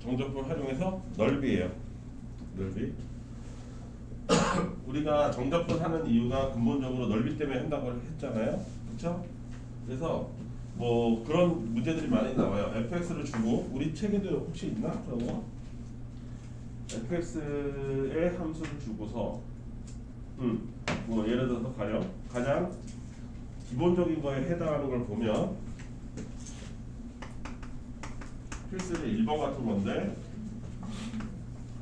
정적분 활용해서 넓이에요. 넓이. 우리가 정적분 하는 이유가 근본적으로 넓이 때문에 한다고 했잖아요. 그렇죠? 그래서 뭐 그런 문제들이 많이 나와요. fx를 주고 우리 책에도 혹시 있나? 그런 거? fx의 함수를 주고서 뭐 예를 들어서 가장 기본적인 거에 해당하는 걸 보면 필수의 1번 같은 건데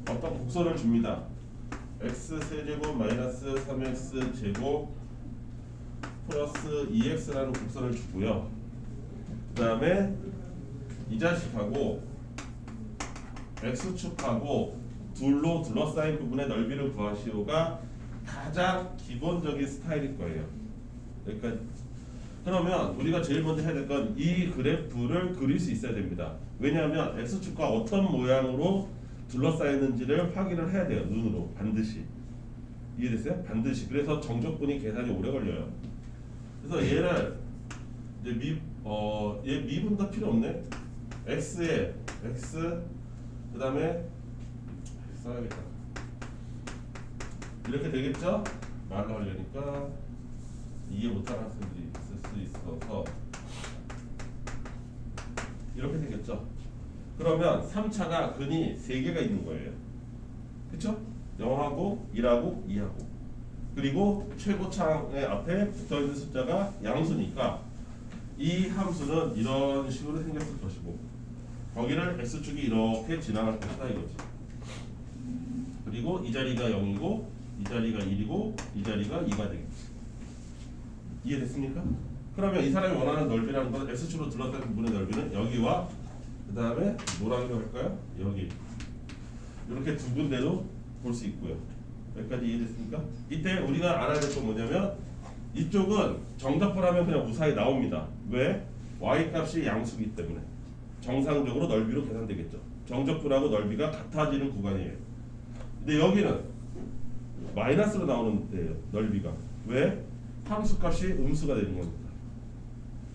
어떤 곡선을 줍니다. x 세제곱 마이너스 3x 제곱 플러스 2x라는 곡선을 주고요. 그 다음에 이 자식하고 x축하고 둘로 둘러싸인 부분의 넓이를 구하시오가 가장 기본적인 스타일일 거예요. 그러니까 그러면 우리가 제일 먼저 해야 될 건 이 그래프를 그릴 수 있어야 됩니다. 왜냐하면 x축과 어떤 모양으로 둘러싸였는지를 확인을 해야 돼요. 눈으로 반드시. 이해됐어요? 반드시. 그래서 정적분이 계산이 오래 걸려요. 그래서 얘를 이제 얘 미분도 필요 없네. x에 x 그 다음에 써야겠다. 이렇게 되겠죠? 말로 하려니까 이해 못하는 학생들이 있을 수 있어서 이렇게 되겠죠. 그러면 3차가 근이 3개가 있는 거예요. 그쵸? 0하고 1하고 2하고 그리고 최고창의 앞에 붙어있는 숫자가 양수니까 이 함수는 이런 식으로 생겼을 것이고 거기를 x축이 이렇게 지나갈 것이다 이거지. 그리고 이 자리가 0이고 이 자리가 1이고 이 자리가 2가 되겠지. 이해됐습니까? 그러면 이 사람이 원하는 넓이라는 건 x축으로 둘러싼 부분의 넓이는 여기와 그 다음에 뭐라고 할까요? 여기 이렇게 두 군데로 볼 수 있고요. 여기까지 이해됐습니까? 이때 우리가 알아야 될 건 뭐냐면 이쪽은 정적분하면 그냥 무사히 나옵니다. 왜? y 값이 양수기 때문에 정상적으로 넓이로 계산되겠죠. 정적분하고 넓이가 같아지는 구간이에요. 근데 여기는 마이너스로 나오는 데예요. 넓이가. 왜? 함수 값이 음수가 되는 겁니다.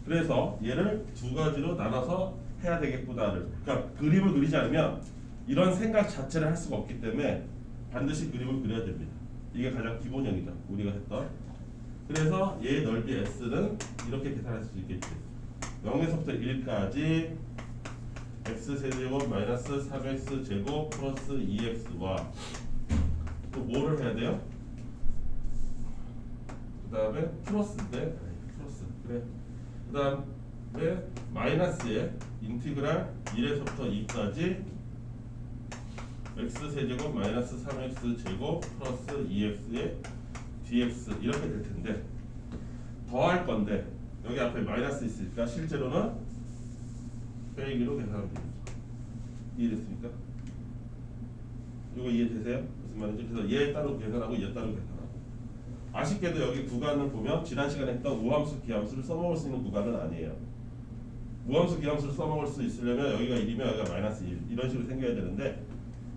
그래서 얘를 두 가지로 나눠서 해야 되겠구나를. 그러니까 그림을 그리지 않으면 이런 생각 자체를 할 수가 없기 때문에 반드시 그림을 그려야 됩니다. 이게 가장 기본형이다. 우리가 했던. 그래서 얘의 넓이 s는 이렇게 계산할 수 있겠지. 0에서부터 1까지 x 세제곱 마이너스 3x 제곱 플러스 2x와 또 뭐를 해야 돼요? 그 다음에 플러스인데 플러스 그래. 그 다음에 마이너스에 인티그랄 1에서부터 2까지 x 세제곱 마이너스 3x 제곱 플러스 2x의 dx 이렇게 될 텐데 더할 건데 여기 앞에 마이너스 있으니까 실제로는 빼기로 계산하면 됩니다. 이해됐습니까? 이거 이해되세요? 무슨 말인지. 그래서 얘 따로 계산하고 얘 따로 계산하고 아쉽게도 여기 구간을 보면 지난 시간에 했던 우함수 기함수를 써먹을 수 있는 구간은 아니에요. 우함수 기함수를 써먹을 수 있으려면 여기가 1이면 여기가 마이너스 1 이런 식으로 생겨야 되는데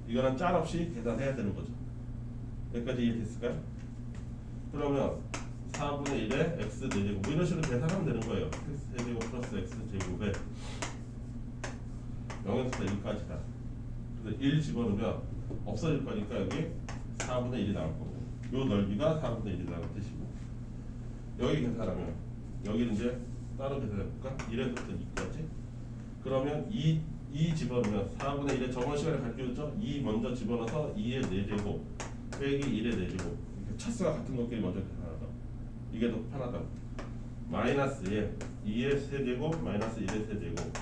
이거는 짤 없이 계산해야 되는 거죠. 여기까지 이해됐을까요? 그러면 4분의 1에 x 4제곱 이런 식으로 계산하면 되는 거예요. x 세제곱 플러스 x 제곱에 0에서부터 1까지다. 그래서 1 집어넣으면 없어질 거니까 여기 4분의 1이 나올 거고 요 넓이가 4분의 1이 나올 뜻이고 여기 계산하면 여기는 이제 따로 계산해볼까? 1에서부터 2까지 그러면 2 집어넣으면 4분의 1에 저번 시간에 가르쳐줬죠? 2 먼저 집어넣어서 2의 4제곱 빼기 1의 4제곱 차수가 같은 것끼리 먼저 계산하다. 이게 더 편하다. 마이너스에 2의 세제곱 마이너스 1의 세제곱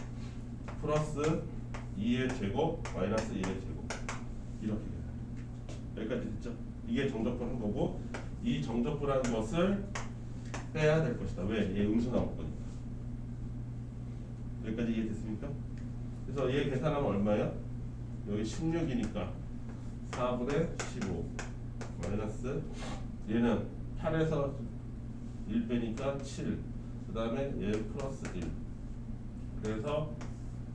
플러스 2의 제곱 마이너스 1의 제곱 이렇게 계산. 여기까지 됐죠? 이게 정적분 한 거고 이 정적분한 것을 빼야 될 것이다. 왜? 얘 음수 나올 거니까. 여기까지 이해됐습니까? 그래서 얘 계산하면 얼마야? 여기 16이니까 4분의 15 마이너스 얘는 8에서 1 빼니까 7 그 다음에 얘 플러스 1 그래서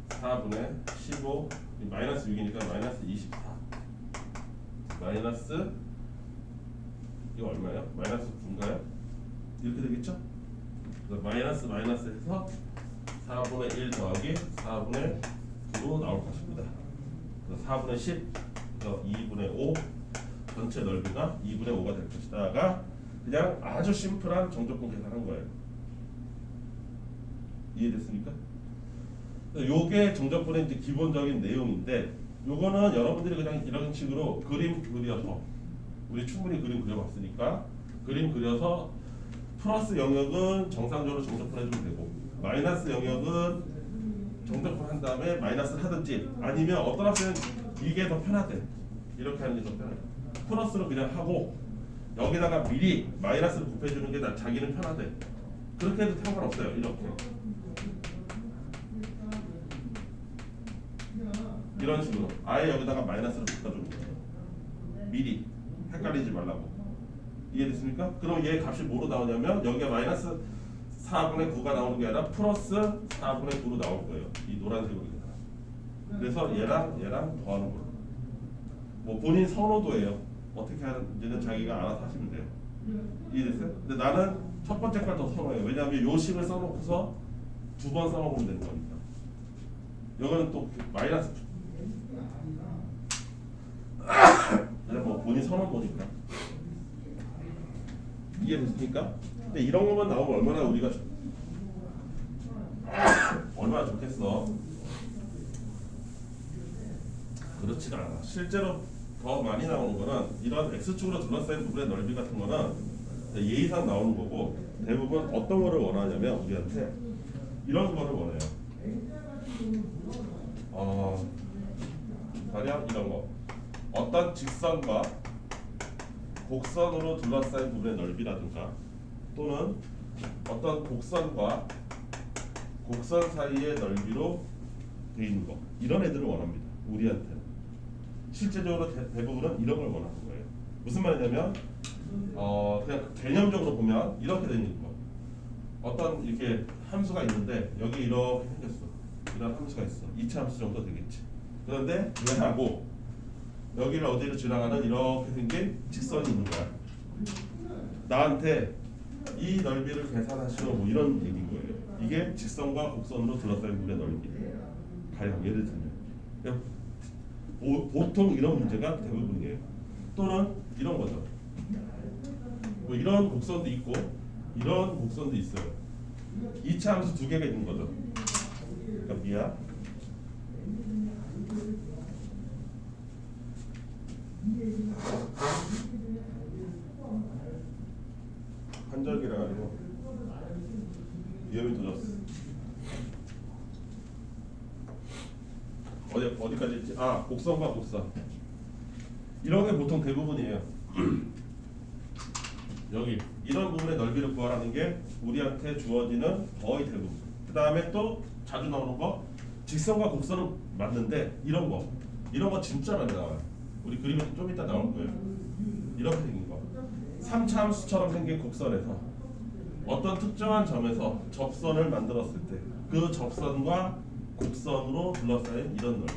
4분의 15 마이너스 6이니까 마이너스 24 마이너스 이거 얼마예요? 마이너스 9인가요? 이렇게 되겠죠? 그래서 마이너스 해서 4분의 1 더하기 4분의 9로 나올 것입니다. 4분의 10, 그래서 2분의 5 전체 넓이가 2분의 5가 될 것이다가 그냥 아주 심플한 정적분 계산한 거예요. 이해됐습니까? 요게 정적분의 이제 기본적인 내용인데 요거는 여러분들이 그냥 이런 식으로 그림 그려서 우리 충분히 그림 그려봤으니까 그림 그려서 플러스 영역은 정상적으로 정적분 해주면 되고 마이너스 영역은 정적분 한 다음에 마이너스를 하든지 아니면 어떤 학생은 이게 더 편하대. 이렇게 하는 게 더 편하대. 플러스를 그냥 하고 여기다가 미리 마이너스를 곱해주는 게 자기는 편하대. 그렇게 해도 상관없어요. 이렇게 이런 식으로 아예 여기다가 마이너스를 곱해주는 거예요. 미리 헷갈리지 말라고. 이해됐습니까? 그럼 얘 값이 뭐로 나오냐면 여기가 마이너스 4분의 9가 나오는 게 아니라 플러스 4분의 9로 나올 거예요. 이 노란색으로 계산. 그래서 얘랑 더하는 걸로. 뭐 본인 선호도예요. 어떻게 하는지는 자기가 알아서 하시면 돼요. 이해됐어요? 근데 나는 첫 번째 걸 더 선호해요. 왜냐하면 요 식을 써놓고서 두 번 써먹으면 되는 거니까. 이거는 또 마이너스. 그냥 뭐 본인 선호도니까. 이해됐습니까? 근데 이런 것만 나오면 얼마나 우리가 얼마나 좋겠어. 그렇지가 않아. 실제로 더 많이 나오는 거는 이런 X축으로 둘러싸인 부분의 넓이 같은 거는 예의상 나오는 거고 대부분 어떤 거를 원하냐면 우리한테 이런 거를 원해요. 가령 이런 거. 어떤 직선과 곡선으로 둘러싸인 부분의 넓이라든가 또는 어떤 곡선과 곡선 사이의 넓이로 되어 있는 거 이런 애들을 원합니다. 우리한테는 실제적으로 대부분은 이런 걸 원하는 거예요. 무슨 말이냐면 그냥 개념적으로 보면 이렇게 되는 거. 어떤 이렇게 함수가 있는데 여기 이렇게 생겼어. 이런 함수가 있어. 2차 함수 정도 되겠지. 그런데 얘하고 여기를 어디로 지나가는 이렇게 생긴 직선이 있는 거야. 나한테 이 넓이를 계산하시오 뭐 이런 얘기인 거예요. 이게 직선과 곡선으로 둘러싸인 부분의 넓이. 가령 예를 들면 보통 이런 문제가 대부분이에요. 또는 이런 거죠. 뭐 이런 곡선도 있고 이런 곡선도 있어요. 2차 함수 두 개가 있는 거죠. 그러니까 미야 한절기라 가지고 위험이 도졌어. 어디까지 있지? 곡선과 곡선. 이런 게 보통 대부분이에요. 여기 이런 부분의 넓이를 구하라는 게 우리한테 주어지는 거의 대부분. 그 다음에 또 자주 나오는 거 직선과 곡선은 맞는데 이런 거 진짜 많이 나와요. 우리 그림은 좀 이따 나올 거예요. 이렇게 생긴 거. 3차 함수처럼 생긴 곡선에서 어떤 특정한 점에서 접선을 만들었을 때 그 접선과 곡선으로 둘러싸인 이런 넓이.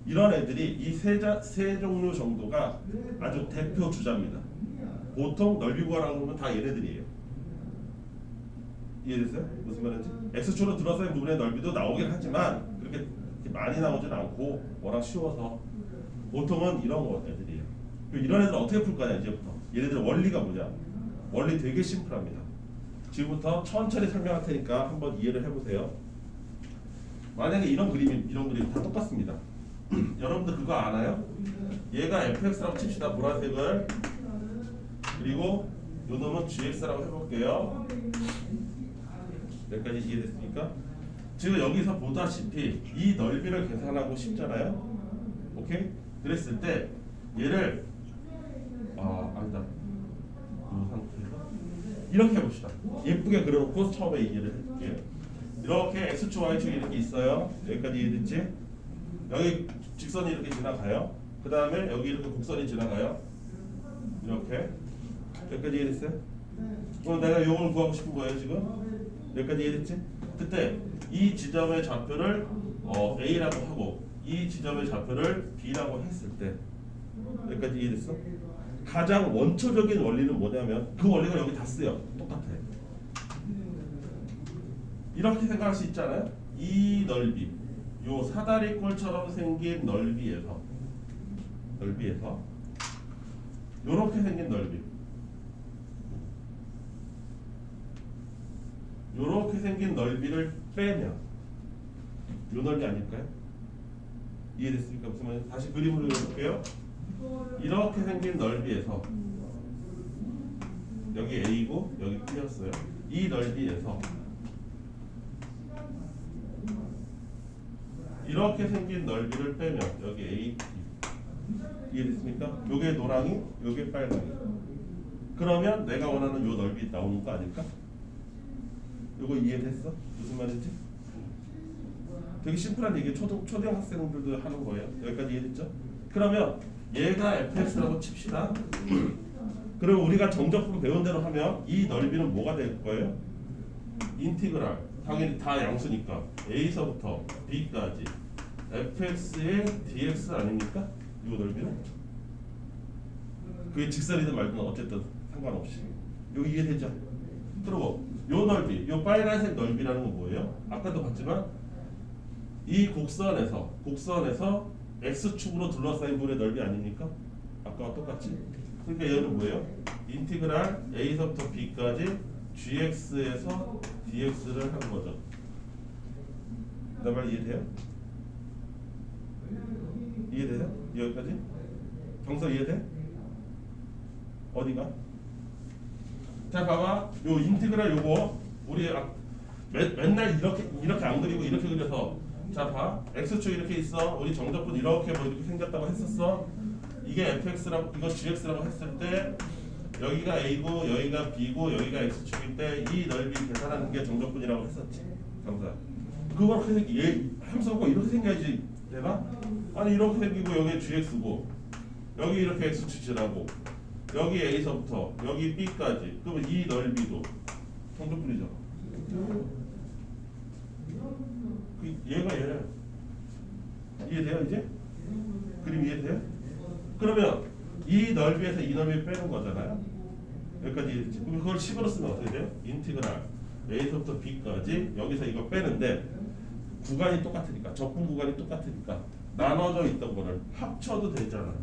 이런 애들이 이 세 종류 정도가 아주 대표 주자입니다. 보통 넓이 구하라고 하면 다 얘네들이에요. 이해됐어요? 무슨 말인지? X축으로 둘러싸인 부분의 넓이도 나오긴 하지만 그렇게 많이 나오진 않고 워낙 쉬워서 보통은 이런 거 애들이에요. 이런 애들 어떻게 풀 거냐 이제부터. 얘네들 원리가 뭐냐? 원리 되게 심플합니다. 지금부터 천천히 설명할 테니까 한번 이해를 해보세요. 만약에 이런 그림 다 똑같습니다. 여러분들 그거 아나요? 얘가 fx라고 칩시다. 보라색을. 그리고 요 놈은 gx라고 해볼게요. 여기까지 이해됐습니까? 지금 여기서 보다시피 이 넓이를 계산하고 싶잖아요. 오케이? 그랬을 때 얘를 아니다. 이 상태에서 이렇게 해봅시다. 예쁘게 그려놓고 처음에 이해를 해줄게요. 이렇게 x축 y축 이렇게 있어요. 여기까지 이해됐지? 여기 직선이 이렇게 지나가요. 그 다음에 여기 이렇게 곡선이 지나가요. 이렇게 여기까지 이해됐어요? 그럼 내가 이걸 구하고 싶은 거예요 지금? 여기까지 이해됐지? 그때 이 지점의 좌표를 A라고 하고 이 지점의 좌표를 B라고 했을 때 여기까지 이해됐어? 가장 원초적인 원리는 뭐냐면 그 원리가 여기 다 쓰여. 똑같아. 이렇게 생각할 수 있잖아요. 이 넓이 요 사다리꼴처럼 생긴 넓이에서 요렇게 생긴 넓이, 요렇게 생긴 넓이를 빼면 요 넓이 아닐까요? 이해됐습니까? 무슨 말인지 다시 그림으로 그려볼게요. 이렇게 생긴 넓이에서 여기 A고 여기 B였어요. 이 넓이에서 이렇게 생긴 넓이를 빼면 여기 A, B. 이해됐습니까? 요게 노랑이, 요게 빨강이. 그러면 내가 원하는 요 넓이 나오는 거 아닐까? 요거 이해됐어? 무슨 말인지? 되게 심플한 얘기, 초등학생들도 하는 거예요. 여기까지 이해됐죠? 그러면 얘가 fx라고 칩시다. 그럼 우리가 정적분 배운 대로 하면 이 넓이는 뭐가 될 거예요? 인티그랄, 당연히 다 양수니까 a서부터 b까지 fx의 dx 아닙니까? 이 넓이는? 그게 직선이든 말든 어쨌든 상관없이. 이거 이해되죠? 그리고 요 넓이, 요 빨간색 넓이라는 건 뭐예요? 아까도 봤지만 이 곡선에서 x축으로 둘러싸인 부분의 넓이 아닙니까? 아까와 똑같이. 그러니까 얘는 뭐예요? 인티그랄 a서부터 b까지 gx에서 dx를 한 거죠. 나 말 이해돼요? 이해돼요? 여기까지? 정서 이해돼? 어디가? 자 봐봐, 요 인티그랄 요거 우리 맨날 이렇게 안 그리고 이렇게 그려서, 자 봐, x축 이렇게 있어. 우리 정적분 이렇게 뭐 이렇게 생겼다고 했었어. 이게 fx라고, 이거 gx라고 했을 때 여기가 a고 여기가 b고 여기가 x축일 때 이 넓이 계산하는 게 정적분이라고 했었지. 정사. 그걸 얘 함수가 이렇게 생겨야지 내가? 아니 이렇게 생기고 여기 gx고 여기 이렇게 x축이라고 여기 a서부터 여기 b까지, 그러면 이 넓이도 정적분이잖아. 얘가 얘래. 이해돼요 이제? 그림 이해돼요? 그러면 이 넓이에서 이 넓이 빼는 거잖아요. 여기까지 이해됐지? 그럼 그걸 10으로 쓰면 어떻게 돼요? 인티그랄 a서부터 b까지 여기서 이거 빼는데 구간이 똑같으니까, 적분 구간이 똑같으니까 나눠져 있던 거를 합쳐도 되잖아.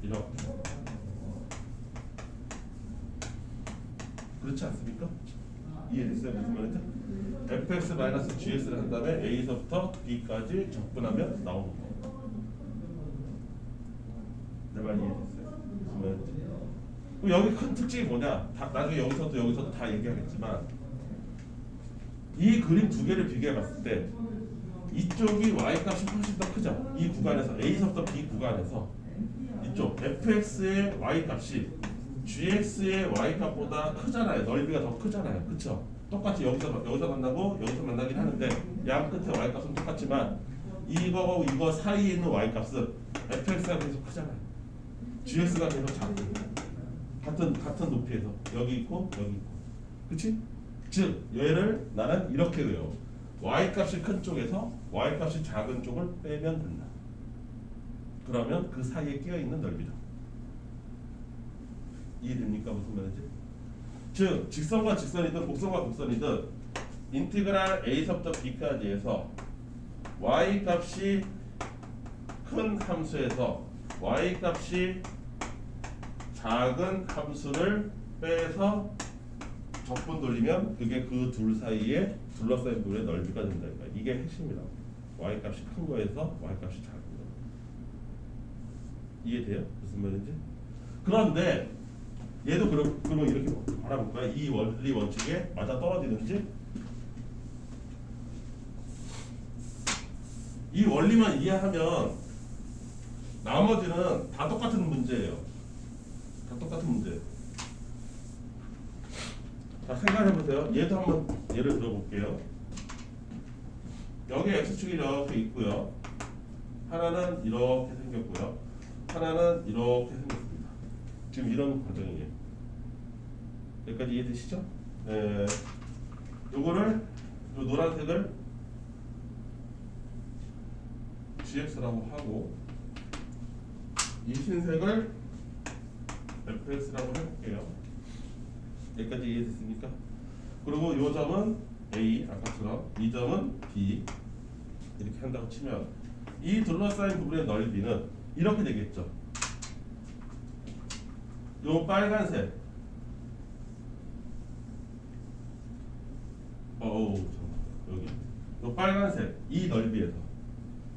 이렇게. 그렇지 않습니까? 이해됐어요? 무슨 말인지? fx-gx를 한 다음에 a서부터 b까지 적분하면 나오는 거. 내 말 이해됐어요? 무슨 말인지? 그럼 여기 큰 특징이 뭐냐? 나중에 여기서도 다 얘기하겠지만 이 그림 두 개를 비교해 봤을 때 이쪽이 y값이 훨씬 더 크죠? 이 구간에서 a서부터 b 구간에서 이쪽 fx의 y값이 gx의 y값보다 크잖아요. 넓이가 더 크잖아요. 그쵸? 똑같이 여기서 만나고 여기서 만나긴 하는데 양 끝에 y값은 똑같지만 이거하고 이거 사이에 있는 y값은 fx가 계속 크잖아요. gx가 계속 작고 같은 높이에서 여기 있고 여기 있고. 그치? 즉 얘를 나는 이렇게 외워. y값이 큰 쪽에서 y값이 작은 쪽을 빼면 된다. 그러면 그 사이에 끼어있는 넓이다. 이해됩니까? 무슨 말인지? 즉 직선과 직선이든 곡선과 곡선이든 인티그랄 a서부터 b까지 해서 y값이 큰 함수에서 y값이 작은 함수를 빼서 적분 돌리면 그게 그 둘 사이에 둘러싸인 부분의 넓이가 된다니까. 이게 핵심이라고. y값이 큰 거에서 y값이 작은 거. 이해돼요? 무슨 말인지? 그런데 얘도 그러면 이렇게 알아볼까요? 이 원리 원칙에 맞아 떨어지는지? 이 원리만 이해하면 나머지는 다 똑같은 문제예요. 다 똑같은 문제. 자, 생각해보세요. 얘도 한번 예를 들어볼게요. 여기 x축이 이렇게 있고요. 하나는 이렇게 생겼고요. 하나는 이렇게 생겼습니다. 지금 이런 과정이에요. 여기까지 이해되시죠? 네. 요거를, 요 노란색을 gx라고 하고 이 흰색을 fx라고 해볼게요. 여기까지 이해됐습니까? 그리고 요 점은 a, 아까처럼 이 점은 b, 이렇게 한다고 치면 이 둘러싸인 부분의 넓이는 이렇게 되겠죠. 요 빨간색 여기 요 빨간색 이 넓이에서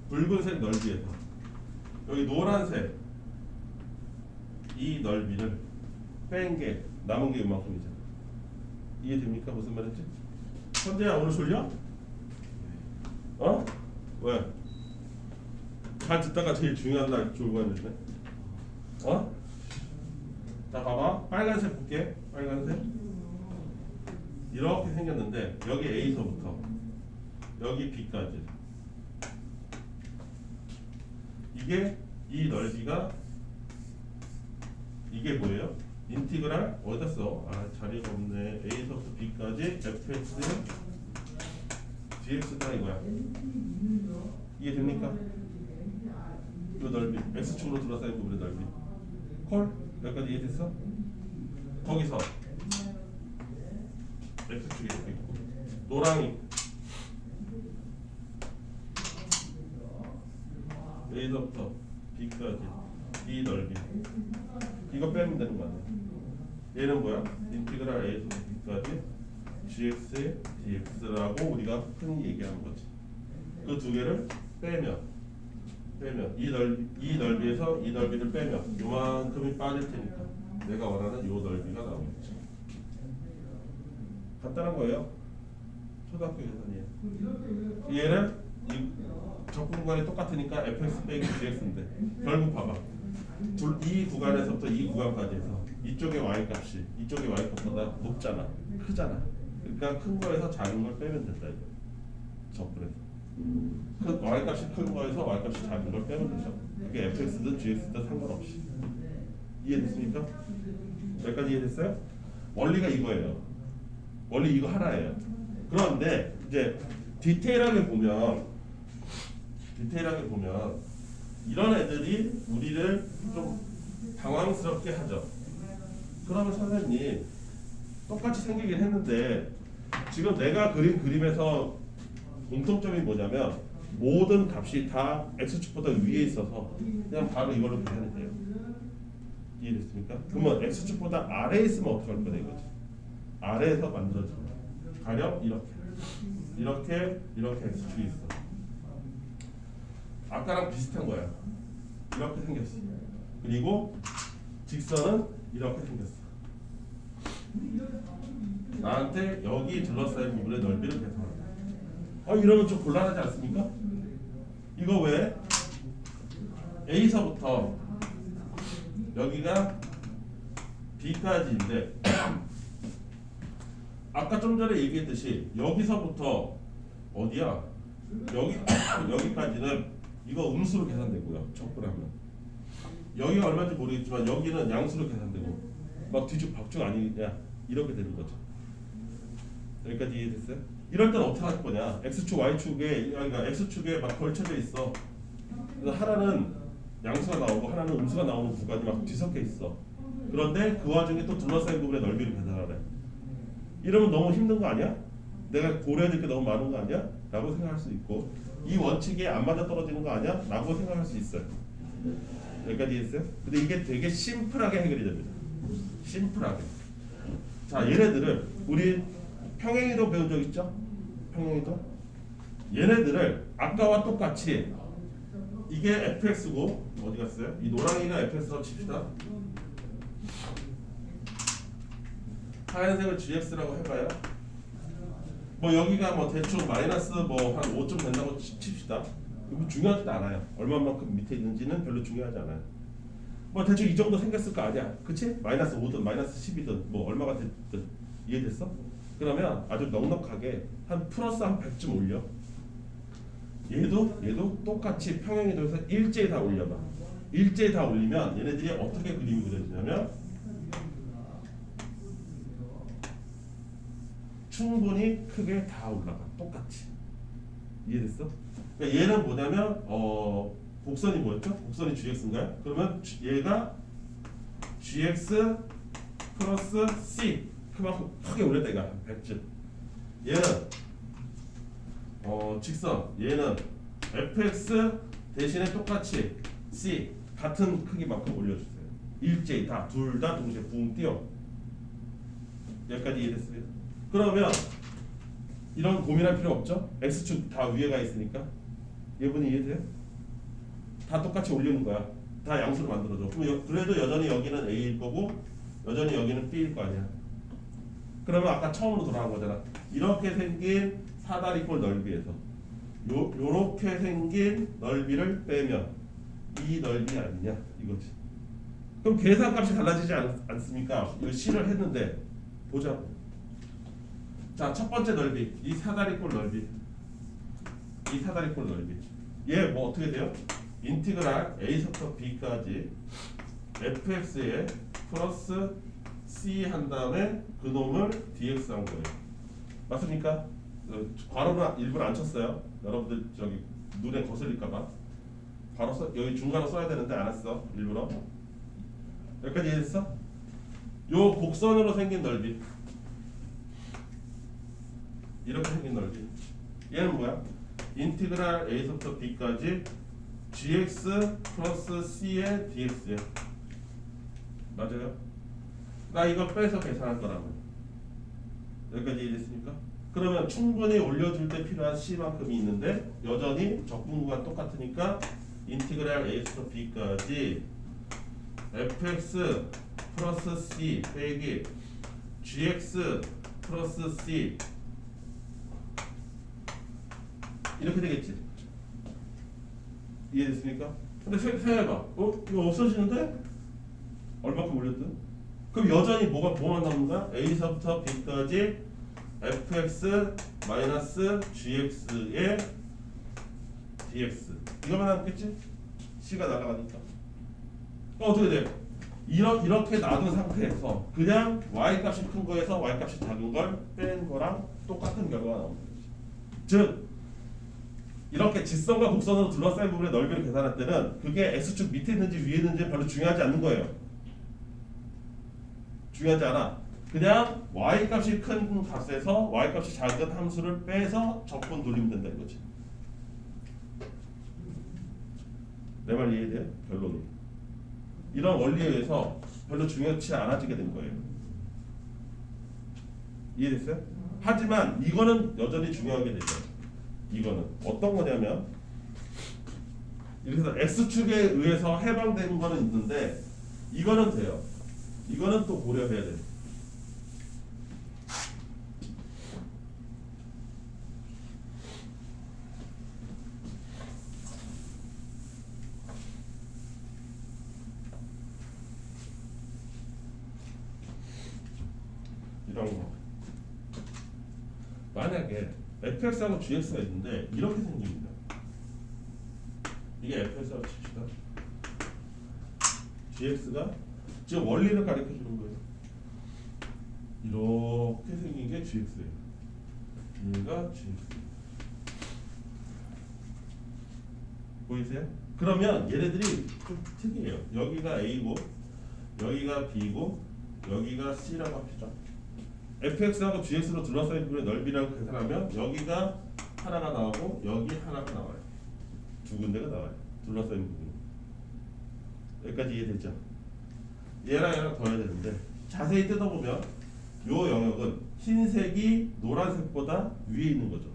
붉은색 넓이에서 여기 노란색 이 넓이를 뺀 게 남은 게 이만큼이잖아. 이해됩니까? 무슨 말인지? 현재야 오늘 졸려? 어? 왜? 잘 듣다가 제일 중요한 날 졸고 왔는데? 어? 자 봐봐 빨간색 볼게. 빨간색 이렇게 생겼는데 여기 A서부터 여기 B까지 이게 이 넓이가 이게 뭐예요? 인티그랄 어디다 써? 아 자리가 없네. A서부터 B까지 fx dx다 이거야. 이해됩니까? 이 넓이 x축으로 둘러싸인 부분의 넓이 콜? 여기까지 이해됐어? 거기서 x축이 이렇게 있고 노랑이 A서부터 B까지 이 넓이 이거 빼면 되는 거 아니야? 얘는 뭐야? 인티그랄 A에서 B까지 gx의 dx라고 우리가 흔히 얘기하는 거지. 그 두 개를 빼면 이 넓이에서 이 넓이를 빼면 요만큼이 빠질 테니까 내가 원하는 요 넓이가 나오겠지. 간단한 거예요. 초등학교 계산이에요. 얘는 이 적분구간이 똑같으니까 fx 빼기 gx인데 결국 봐봐. 이 구간에서부터 이 구간까지 해서 이쪽의 y값이 이쪽의 y값보다 높잖아. 크잖아. 그러니까 큰 거에서 작은 걸 빼면 된다 이거. 적분에서 큰 y값이 큰 거에서 y값이 작은 걸 빼면 되죠. 그게 fx든 gx든 상관없이. 이해됐습니까? 여기까지 이해됐어요? 원리가 이거예요. 원리 이거 하나예요. 그런데 이제 디테일하게 보면 이런 애들이 우리를 좀 당황스럽게 하죠. 그러면 선생님 똑같이 생기긴 했는데 지금 내가 그린 그림에서 공통점이 뭐냐면 모든 값이 다 x축보다 위에 있어서 그냥 바로 이걸로 계산이 돼요. 이해됐습니까? 그러면 x축보다 아래에 있으면 어떻게 할 거냐 이거지. 아래에서 만들어진 가령 이렇게 x축이 있어. 아까랑 비슷한 거야. 이렇게 생겼어. 그리고 직선은 이렇게 생겼어. 나한테 여기 둘러싸인 부분의 넓이를 계산한다. 이러면 좀 곤란하지 않습니까? 이거 왜? A서부터 여기가 B까지인데 아까 좀 전에 얘기했듯이 여기서부터 어디야? 여기까지는 이거 음수로 계산되고요. 적분하면 여기가 얼마인지 모르겠지만 여기는 양수로 계산되고 막 뒤죽박죽 아니냐 이렇게 되는 거죠. 여기까지 이해됐어요? 이럴 때는 어떻게 할 거냐? x축, y축에 그러니까 x축에 막 걸쳐져 있어. 그래서 하나는 양수가 나오고 하나는 음수가 나오는 구간이 막 뒤섞여 있어. 그런데 그 와중에 또 둘러싸인 부분의 넓이를 계산하래. 이러면 너무 힘든 거 아니야? 내가 고려해야 될 게 너무 많은 거 아니야? 라고 생각할 수 있고 이 원칙에 안 맞아 떨어지는 거 아니야? 라고 생각할 수 있어요. 여기까지 이해했어요? 근데 이게 되게 심플하게 해결이 됩니다. 심플하게. 자, 얘네들을 우리 평행이도 배운 적 있죠? 평행이도? 얘네들을 아까와 똑같이 이게 fx고 어디 갔어요? 이 노랑이가 fx라고 칩시다. 하얀색을 gx라고 해봐요. 뭐 여기가 뭐 대충 마이너스 뭐 한 5점 된다고 칩시다. 이거 중요하지도 않아요. 얼마만큼 밑에 있는지는 별로 중요하지 않아요. 뭐 대충 이 정도 생겼을 거 아니야. 그치? 마이너스 5든 마이너스 10이든 뭐 얼마가 됐든 이해됐어? 그러면 아주 넉넉하게 한 플러스 한 100쯤 올려. 얘도 똑같이 평행이동에서 일제히 다 올려봐. 일제히 다 올리면 얘네들이 어떻게 그림이 그려지냐면 충분히 크게 다 올라가. 똑같이. 이해됐어? 그러니까 얘는 뭐냐면 곡선이 뭐였죠? 곡선이 gx인가요? 그러면 얘가 gx 플러스 c 그만큼 크게 올렸다 이거 100쯤. 얘는 직선 얘는 fx 대신에 똑같이 c 같은 크기만큼 올려주세요. 일제히 다 둘 다 동시에 붕 띄어. 여기까지 이해됐어요? 그러면 이런 고민할 필요 없죠? x축 다 위에가 있으니까. 예분이 이해돼요? 다 똑같이 올리는 거야. 다 양수로 만들어줘. 그럼 그래도 여전히 여기는 a일 거고 여전히 여기는 b일 거 아니야. 그러면 아까 처음으로 돌아간 거잖아. 이렇게 생긴 사다리꼴 넓이에서 요렇게 생긴 넓이를 빼면 이 넓이 아니냐 이거지. 그럼 계산값이 달라지지 않습니까? 이거 C를 했는데 보자고. 자, 첫 번째 넓이, 이 사다리꼴 넓이, 이 사다리꼴 넓이. 얘 뭐 어떻게 돼요? 인티그랄 a서부터 b까지 fx에 플러스 c 한 다음에 그놈을 dx 한 거예요. 맞습니까? 괄호는 일부러 안 쳤어요. 여러분들 저기 눈에 거슬릴까봐. 바로 여기 중간으로 써야 되는데 안 했어. 일부러. 여기까지 이해됐어? 요 곡선으로 생긴 넓이. 이렇게 생긴 넓이. 얘는 뭐야? 인티그랄 a서부터 b까지 gx 플러스 c의 dx야. 맞아요? 나 이거 빼서 계산할 거라고. 여기까지 이해됐습니까? 그러면 충분히 올려줄 때 필요한 c만큼이 있는데 여전히 적분구가 똑같으니까 인티그랄 a서부터 b까지 fx 플러스 c 빼기 gx 플러스 c 이렇게 되겠지. 이해됐습니까? 근데 생각해봐. 이거 없어지는데? 얼마큼 올렸든? 그럼 여전히 뭐만 남는 거야? a서부터 b까지 fx 마이너스 gx의 dx 이거만 남겠지? c가 날아가니까. 어떻게 돼? 이렇게 놔둔 상태에서 그냥 y 값이 큰 거에서 y 값이 작은 걸 뺀 거랑 똑같은 결과가 나오는 거지. 즉 이렇게 직선과 곡선으로 둘러싸인 부분의 넓이를 계산할 때는 그게 x축 밑에 있는지 위에 있는지 별로 중요하지 않는 거예요. 중요하지 않아. 그냥 y 값이 큰 값에서 y 값이 작은 함수를 빼서 적분 돌리면 된다 이거지. 내 말 이해돼요? 결론이. 이런 원리에 의해서 별로 중요치 않아지게 된 거예요. 이해됐어요? 하지만 이거는 여전히 중요하게 되죠. 이거는 어떤 거냐면 이렇게 해서 x축에 의해서 해방되는 거는 있는데 이거는 돼요. 이거는 또 고려해야 돼요. 이런 거. 만약에 fx하고 gx가 있는데 이렇게 생깁니다. 이게 fx하고 gx가 지금 원리를 가르쳐 주는 거예요. 이렇게 생긴 게 gx예요. 얘가 gx. 보이세요? 그러면 얘네들이 좀 특이해요. 여기가 a고 여기가 b고 여기가 c라고 합시다. fx하고 gx로 둘러싸인 부분의 넓이라고 계산하면 여기가 하나가 나오고 여기 하나가 나와요. 두 군데가 나와요. 둘러싸인 부분. 여기까지 이해되죠? 얘랑 얘랑 더해야 되는데 자세히 뜯어보면 요 영역은 흰색이 노란색보다 위에 있는 거죠.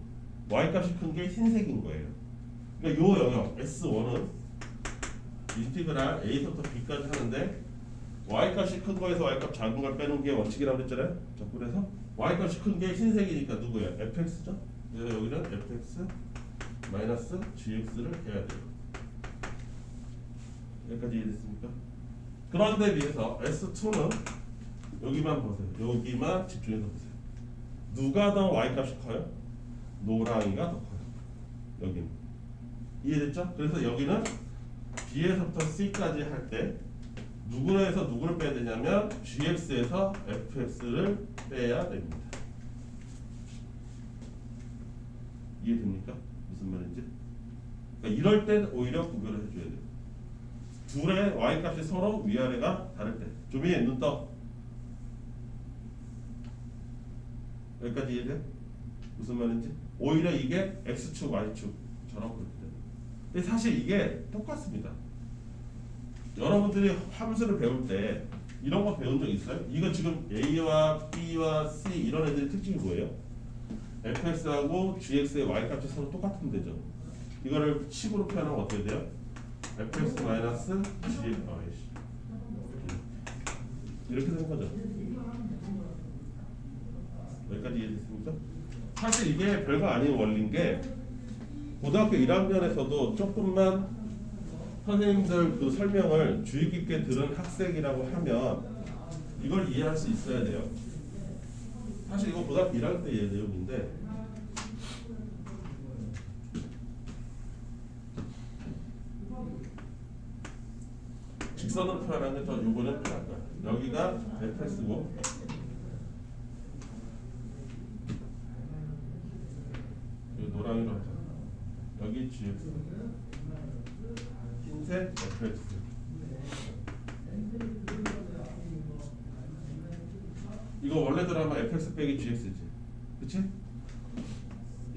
y값이 큰 게 흰색인 거예요. 그러니까 요 영역 S1은 인티그랄 a서부터 b까지 하는데 y값이 큰 거에서 y값 작은 걸 빼는 게 원칙이라고 그랬잖아요. 자, 그래서 y값이 큰 게 흰색이니까 누구예요? fx죠. 그래서 여기는 fx 마이너스 gx를 해야 돼요. 여기까지 이해됐습니까? 그런데 비해서 S2는 여기만 보세요. 여기만 집중해서 보세요. 누가 더 y값이 커요? 노랑이가 더 커요. 여기는. 이해됐죠? 그래서 여기는 b에서부터 c까지 할 때 누구에서 누구를 빼야 되냐면 gx에서 fx를 빼야 됩니다. 이해됩니까? 무슨 말인지? 그러니까 이럴 때 오히려 구별을 해줘야 돼요. 둘의 y값이 서로 위아래가 다를 때. 조민이 눈 떠. 여기까지 이해돼? 무슨 말인지? 오히려 이게 x축, y축처럼 그럴 때. 근데 사실 이게 똑같습니다. 여러분들이 함수를 배울 때 이런 거 배운 적 있어요? 이거 지금 A와 B와 C 이런 애들의 특징이 뭐예요? fx하고 gx의 y값이 서로 똑같은 데죠. 이거를 식으로 표현하면 어떻게 돼요? fx 마이너스 g 이렇게 되는 거죠. 여기까지 이해됐습니까? 사실 이게 별거 아닌 원리인 게 고등학교 1학년에서도 조금만 선생님들 그 설명을 주의 깊게 들은 학생이라고 하면 이걸 이해할 수 있어야 돼요. 사실 이거 고등학교 1학년 때 내용인데 직선으로 표현하는 게 더 요거는 편할 거야. 여기가 fx고 여기 노랑이로 하자. 여기 gx 흰색 fx 이거 원래대로 하면 fx 빼기 gx지 그치?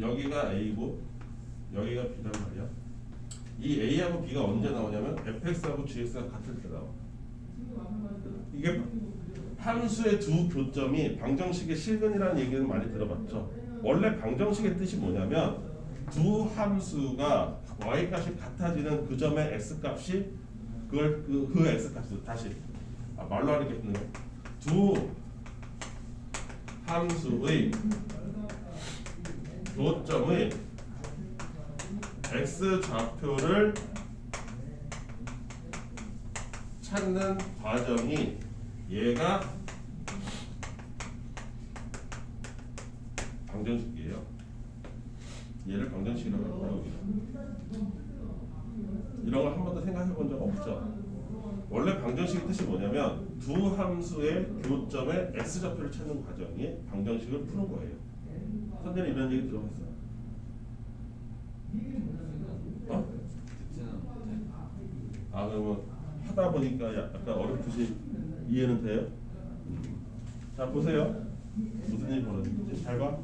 여기가 a고 여기가 b란 말이야. 이 a하고 b가 언제 나오냐면 fx하고 gx가 같을 때 나와. 이게 함수의 두 교점이 방정식의 실근이라는 얘기는 많이 들어봤죠. 원래 방정식의 뜻이 뭐냐면 두 함수가 y값이 같아지는 그 점의 x값이 그 x값이 다시 말로 하겠네요. 두 함수의 교점의 x 좌표를 찾는 과정이 얘가 방정식이에요. 얘를 방정식이라고 하고요. 이런 걸 한 번도 생각해 본 적 없죠. 원래 방정식의 뜻이 뭐냐면 두 함수의 교점의 x 좌표를 찾는 과정이 방정식을 푸는 거예요. 선생님 이런 얘기 들어봤어요? 어? 아 그러면 하다 보니까 약간 어렵듯이 이해는 돼요? 자 보세요. 무슨 일이 벌어지는지 잘 봐.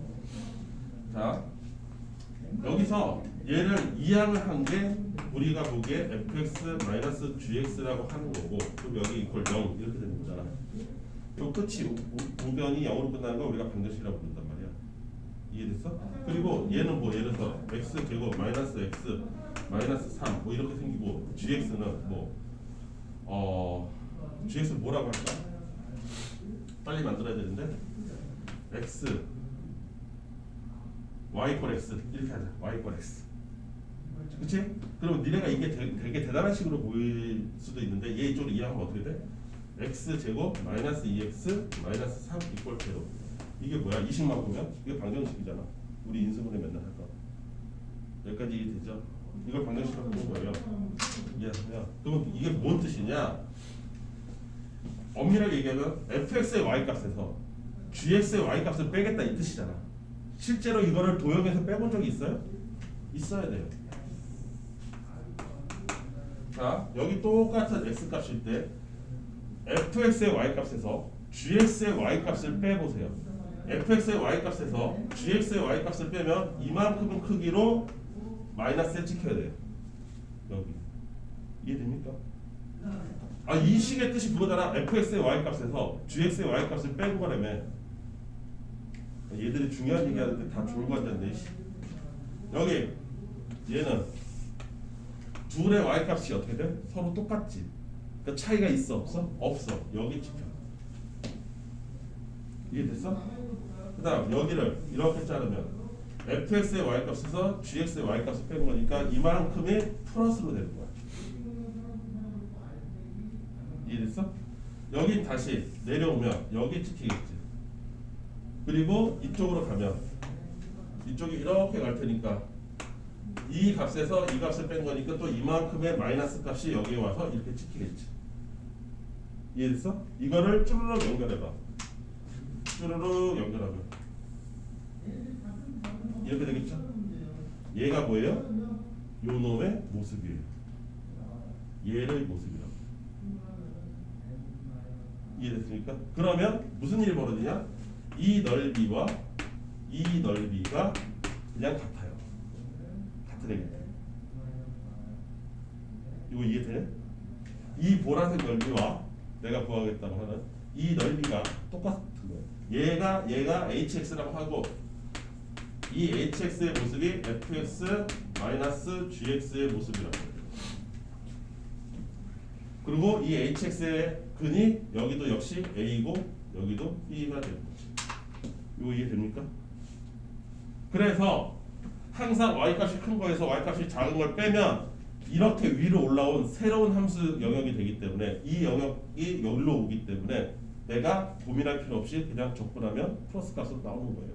자 여기서 얘를 이항을 한 게 우리가 보기에 fx-gx라고 하는 거고 그럼 여기 이퀄 0 이렇게 되는 거잖아. 요 끝이 우변이 0으로 끝나는 거 우리가 방정식이라고 부른단 말이야. 이해됐어? 그리고 얘는 뭐 예를 들어 x 제곱 마이너스 x 마이너스 3 뭐 이렇게 생기고 gx는 뭐 gx 뭐라고 할까? 빨리 만들어야 되는데 x y 이퀄 x 이렇게 하자. y 이퀄 x 그치? 그럼 니네가 이게 되게 대단한 식으로 보일 수도 있는데 얘 이쪽으로 이해하면 어떻게 돼? x 제곱 마이너스 2x 마이너스 3 이퀄 0 이게 뭐야? 이 식만 보면 이게 방정식이잖아. 우리 인수분해 맨날 할 거. 여기까지 이해되죠? 이걸 방정식으로 보는 거예요. 이해하세요? 그럼 이게 뭔 뜻이냐? 엄밀하게 얘기하면 fx의 y값에서 gx의 y값을 빼겠다 이 뜻이잖아. 실제로 이거를 도형에서 빼본 적이 있어요? 있어야 돼요. 자 여기 똑같은 x값일 때 fx의 y값에서 gx의 y값을 빼보세요. fx의 y값에서 gx의 y값을 빼면 이만큼은 크기로 마이너스에 찍혀야 돼요. 여기 이해됩니까? 이 식의 뜻이 그거잖아. fx의 y값에서 gx의 y값을 빼고 가려면 얘들이 중요한 얘기하는데 다 졸고 앉았네. 여기 얘는 둘의 y값이 어떻게 돼? 서로 똑같지. 그러니까 차이가 있어 없어? 없어. 여기 찍혀. 이해됐어? 그 다음 여기를 이렇게 자르면 fx의 y값에서 gx의 y값을 빼는 거니까 이만큼이 플러스로 되는 거야. 이해됐어? 여기 다시 내려오면 여기 찍히겠지. 그리고 이쪽으로 가면 이쪽이 이렇게 갈 테니까 이 값에서 이 값을 뺀 거니까 또 이만큼의 마이너스 값이 여기에 와서 이렇게 찍히겠지. 이해됐어? 이거를 쭈르륵 연결해봐. 쭈르륵 연결하면 이렇게 되겠죠? 얘가 뭐예요? 요 놈의 모습이에요. 얘의 모습이라고. 이해됐습니까? 그러면 무슨 일이 벌어지냐? 이 넓이와 이 넓이가 그냥 같아요. 같은 애기. 이거 이해되냐? 이 보라색 넓이와 내가 구하겠다고 하는 이 넓이가 똑같은 거예요. 얘가 hx라고 하고 이 hx의 모습이 fx 마이너스 gx의 모습이라고 해요. 그리고 이 hx의 근이 여기도 역시 a고 여기도 b가 되는 거지. 이거 이해됩니까? 그래서 항상 y값이 큰 거에서 y값이 작은 걸 빼면 이렇게 위로 올라온 새로운 함수 영역이 되기 때문에 이 영역이 여기로 오기 때문에 내가 고민할 필요 없이 그냥 적분하면 플러스 값으로 나오는 거예요.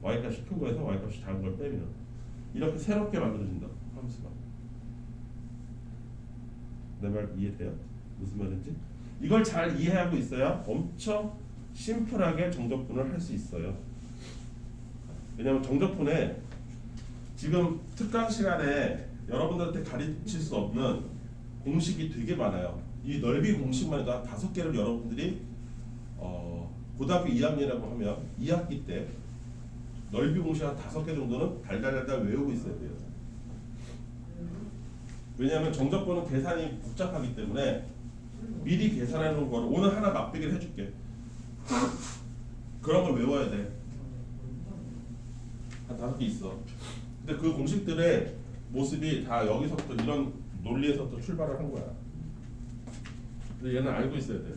y값이 큰 거에서 y값이 작은 걸 빼면 이렇게 새롭게 만들어진다 함수가. 내 말 이해돼요? 무슨 말인지? 이걸 잘 이해하고 있어야 엄청 심플하게 정적분을 할 수 있어요. 왜냐하면 정적분에 지금 특강 시간에 여러분들한테 가르칠 수 없는 공식이 되게 많아요. 이 넓이 공식만 해도 5개를 여러분들이 고등학교 2학년이라고 하면 2학기 때 넓이 공식 한 5개 정도는 달달달달 외우고 있어야 돼요. 왜냐하면 정적분은 계산이 복잡하기 때문에 미리 계산해 놓은 거를 오늘 하나 맛보기를 해줄게. 그런 걸 외워야 돼. 한 5개 있어. 근데 그 공식들의 모습이 다 여기서부터 이런 논리에서부터 출발을 한 거야. 근데 얘는 알고 있어야 돼.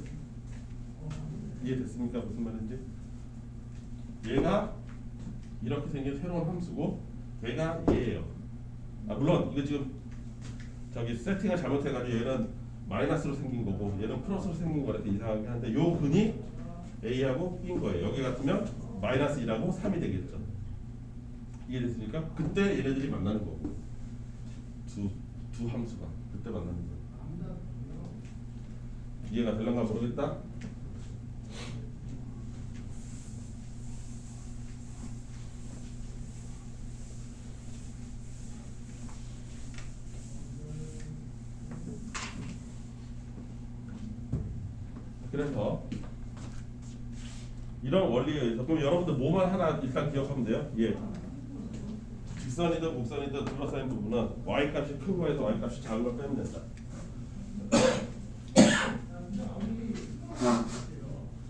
이해됐습니까? 무슨 말인지? 얘가 이렇게 생긴 새로운 함수고 얘가 얘예요. 물론 이거 지금 저기 세팅을 잘못해가지고 얘는 마이너스로 생긴 거고 얘는 플러스로 생긴 거라서 이상하긴 한데 요 근이 A하고 B인 거예요. 여기 같으면 마이너스 2하고 3이 되겠죠. 이해됐습니까? 그때 얘네들이 만나는 거고 두 함수가 그때 만나는 거예요. 이해가 될런가 모르겠다? 그래서 이런 원리에 의해서 그럼 여러분들 뭐만 하나 일단 기억하면 돼요. 예. 직선이든 곡선이든 둘러싸인 부분은 y값이 큰 거에서 y값이 작은 걸 빼면 된다.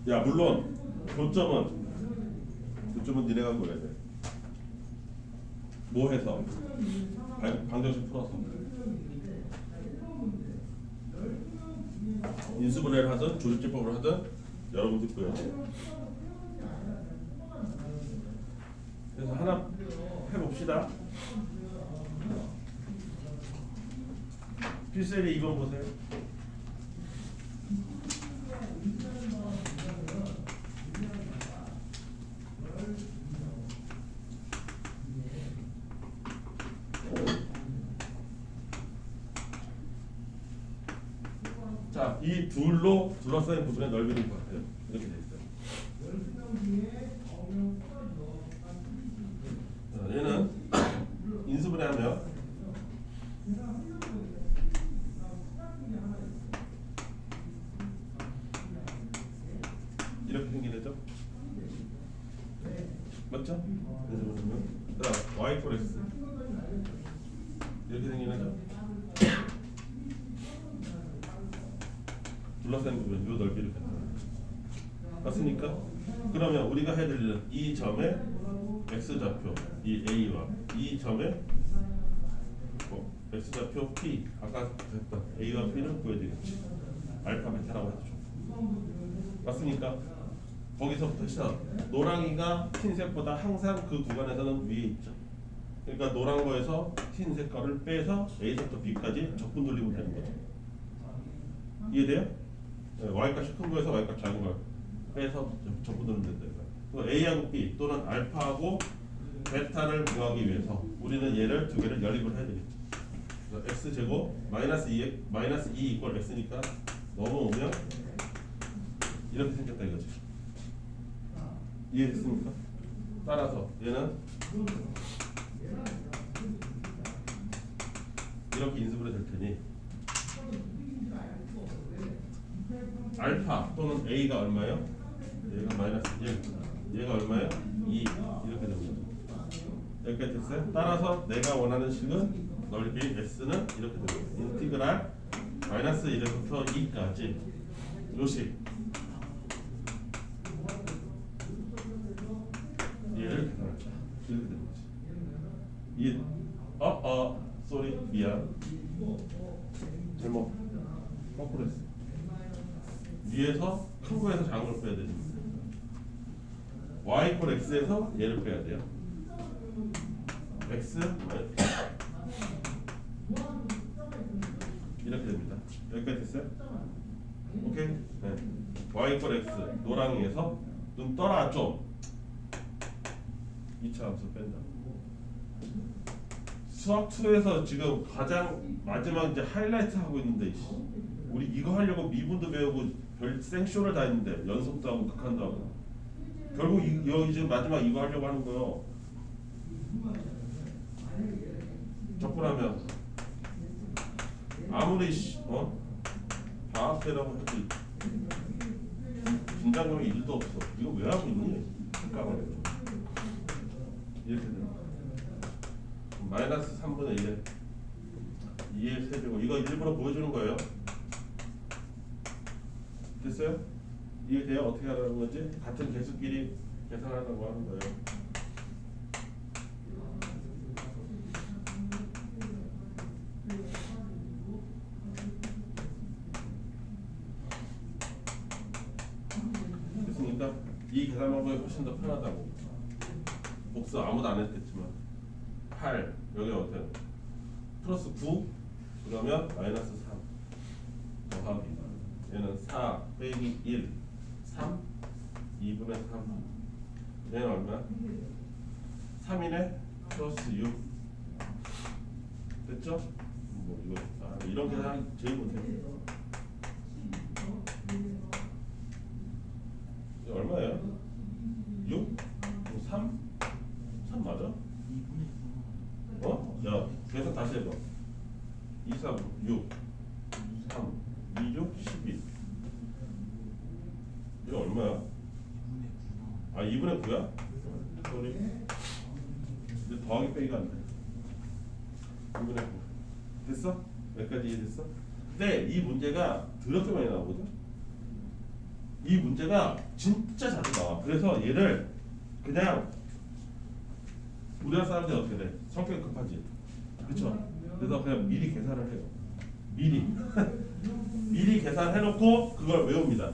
야 물론 교점은 니네가 보여야 돼. 뭐 해서? 방정식 풀어서 인수분해를 하든 조립제법을 하든 여러분들 보여야 돼. 그래서 하나 해봅시다. 필셀이 2번 보세요. 자, 이 둘로 둘러싸인 부분의 넓이를 구하세요. 이렇게 돼 있어요. 얘는 인수분해하면 이렇게 생기죠? 맞죠? 인수분해하면 그다음 y = x 이렇게 생기죠? 둘러싼 부분 이 넓이를 맞습니까? 그러면 우리가 해야 될 일은 이 점의 x좌표 이 a와 이 점의 x좌표 p 아까 했던 a와 p를 구해드리겠지. 알파 베타라고 했죠. 맞습니까? 거기서부터 시작. 노랑이가 흰색보다 항상 그 구간에서는 위에 있죠. 그러니까 노란 거에서 흰색 거를 빼서 a서부터 b까지 적분 돌리면 되는 거죠. 이해돼요? y값이 큰 거에서 y값 작은 걸 빼서 적분 돌리면 된다. a하고 b 또는 알파하고 베타를 구하기 위해서 우리는 얘를 두 개를 연립을 해야 되겠죠. x제곱 마이너스 2 이퀄 x니까 넘어오면 이렇게 생겼다 이거지. 이해됐습니까? 따라서 얘는 이렇게 인수분해 될 테니 알파 또는 a가 얼마예요? 얘가 마이너스 1, 얘가 얼마예요? 2 이렇게 됩니다. 여기까지 됐어요? 따라서 내가 원하는 식은 넓이 S는 이렇게 됩니다. 인티그랄 마이너스 1에서부터 2까지 요식 얘를 계산한다. 이렇게 되는 거지. 쏘리 미안. 잘못 거꾸로 했어. 위에서 큰 거에서 작은 걸 빼야 되지. y 이퀄 x에서 얘를 빼야 돼요. x 이렇게 됩니다. 여기까지 됐어요? 오케이? 네. y 이퀄 x 노랑이에서 눈 떠라 좀 2차 함수 뺀다. 수학 2에서 지금 가장 마지막 이제 하이라이트 하고 있는데 우리 이거 하려고 미분도 배우고 별 생쇼를 다 했는데 연속도 하고 극한도 하고 결국 여기 지금 마지막 이거 하려고 하는 거요. 적분하면 아무리 방학 때라고 해도 긴장감이 1도 없어. 이거 왜 하고 있니? 깜깜하네. 이렇게 되는 거야. 마이너스 3분의 1에 2의 세제곱 이거 일부러 보여주는 거예요. 됐어요? 이해돼요? 어떻게 하라는 거지? 같은 개수끼리 계산하라고 하는 거예요. 됐습니까? 이 계산 방법이 훨씬 더 편하다고. 복수 아무도 안 했겠지만 8 여기 어때요? 플러스 9 그러면 마이너스 3 더하기 얘는 4 빼기 1 3 2분의 3 얘는 얼마? 3이네 플러스 6 됐죠? 뭐 이거 이런 계산 제일 못해요. 이게 얼마예요? 6? 3? 3 맞아? 야 계산 다시 해봐. 2, 3, 6 3, 2, 6, 12 이거 얼마야? 2분의 9야? 소리 이제 더하기 빼기가 안 돼. 2분의 9 됐어? 여기까지 이해됐어? 근데 이 문제가 더럽게 많이 나오거든? 이 문제가 진짜 자주 나와. 그래서 얘를 그냥 우리나라 사람들이 어떻게 돼? 성격이 급하지? 그쵸? 그래서 그냥 미리 계산을 해요. 미리 미리 계산해놓고 그걸 외웁니다.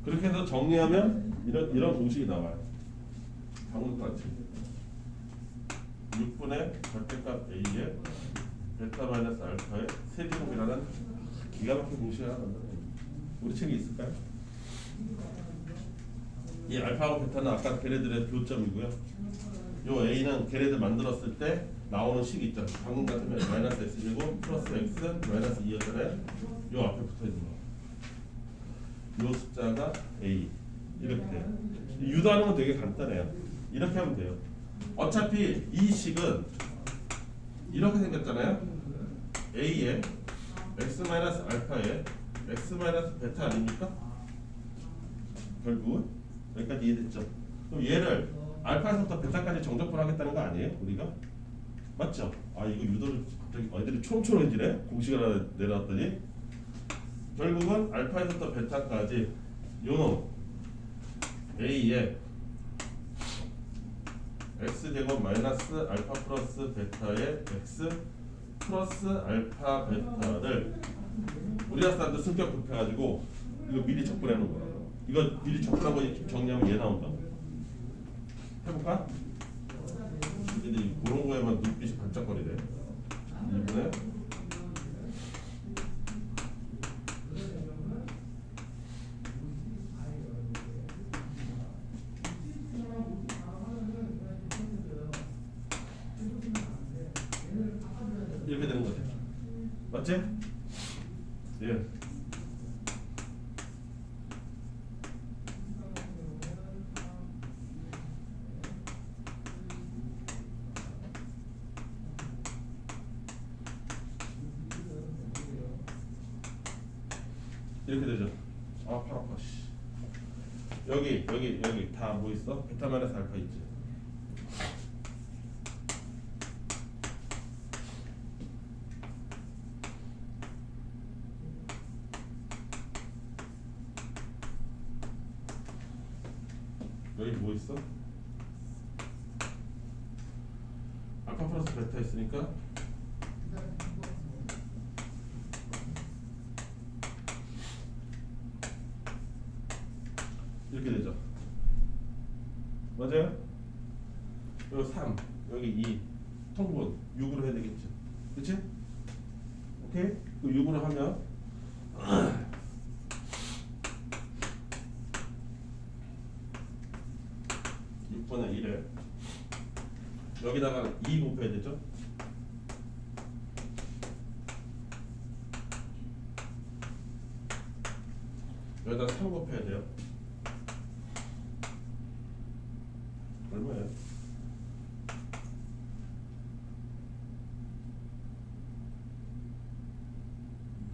그렇게 해서 정리하면 이런 공식이 나와요. 방금 같이 6분의 절대값 A의 베타 마이너스 알파의 세제곱이라는 기가 막힌 공식이 하나 나온다. 우리 책에 있을까요? 이 알파하고 베타는 아까 걔네들의 교점이고요. 요 A는 걔네들 만들었을 때 나오는 식이 있죠. 방금 같으면 마이너스 X제곱 플러스 X 마이너스 2였잖아요. 요 앞에 붙어있는 거. 요 숫자가 A 이렇게 돼요. 유도하는 건 되게 간단해요. 이렇게 하면 돼요. 어차피 이 식은 이렇게 생겼잖아요. A에 X 마이너스 알파에 X 마이너스 베타 아닙니까? 결국은 여기까지 이해됐죠? 그럼 얘를 알파에서부터 베타까지 정적분하겠다는 거 아니에요? 우리가? 맞죠? 이거 유도를 갑자기 애들이 초롱초롱해지네? 공식을 하나 내려왔더니 결국은 알파에서부터 베타까지 요놈 A에 X제곱 마이너스 알파 플러스 베타의 X 플러스 알파 베타를 우리나라 사람들 성격 급해가지고 이거 미리 적분해놓은 거야. 이거 미리 적분하고 정리하면 얘 나온다고. 해볼까? 얘들이 그런 거에만 눈빛이 반짝거리네. 이번에 이렇게 되는 거지. 맞지? 예. 이렇게 되죠. 팔 아파. 여기 다 뭐 있어? 베타 마이너스 알파 있지. 여기 뭐 있어? 알파 플러스 베타 있으니까 이렇게 되죠. 맞아요? 여기 3, 여기 2, 통분 6으로 해야 되겠죠. 그치? 오케이? 그 6으로 하면 6분의 1에 여기다가 2 곱해야 되죠. 여기다 3 곱해야 돼요. 얼마예요?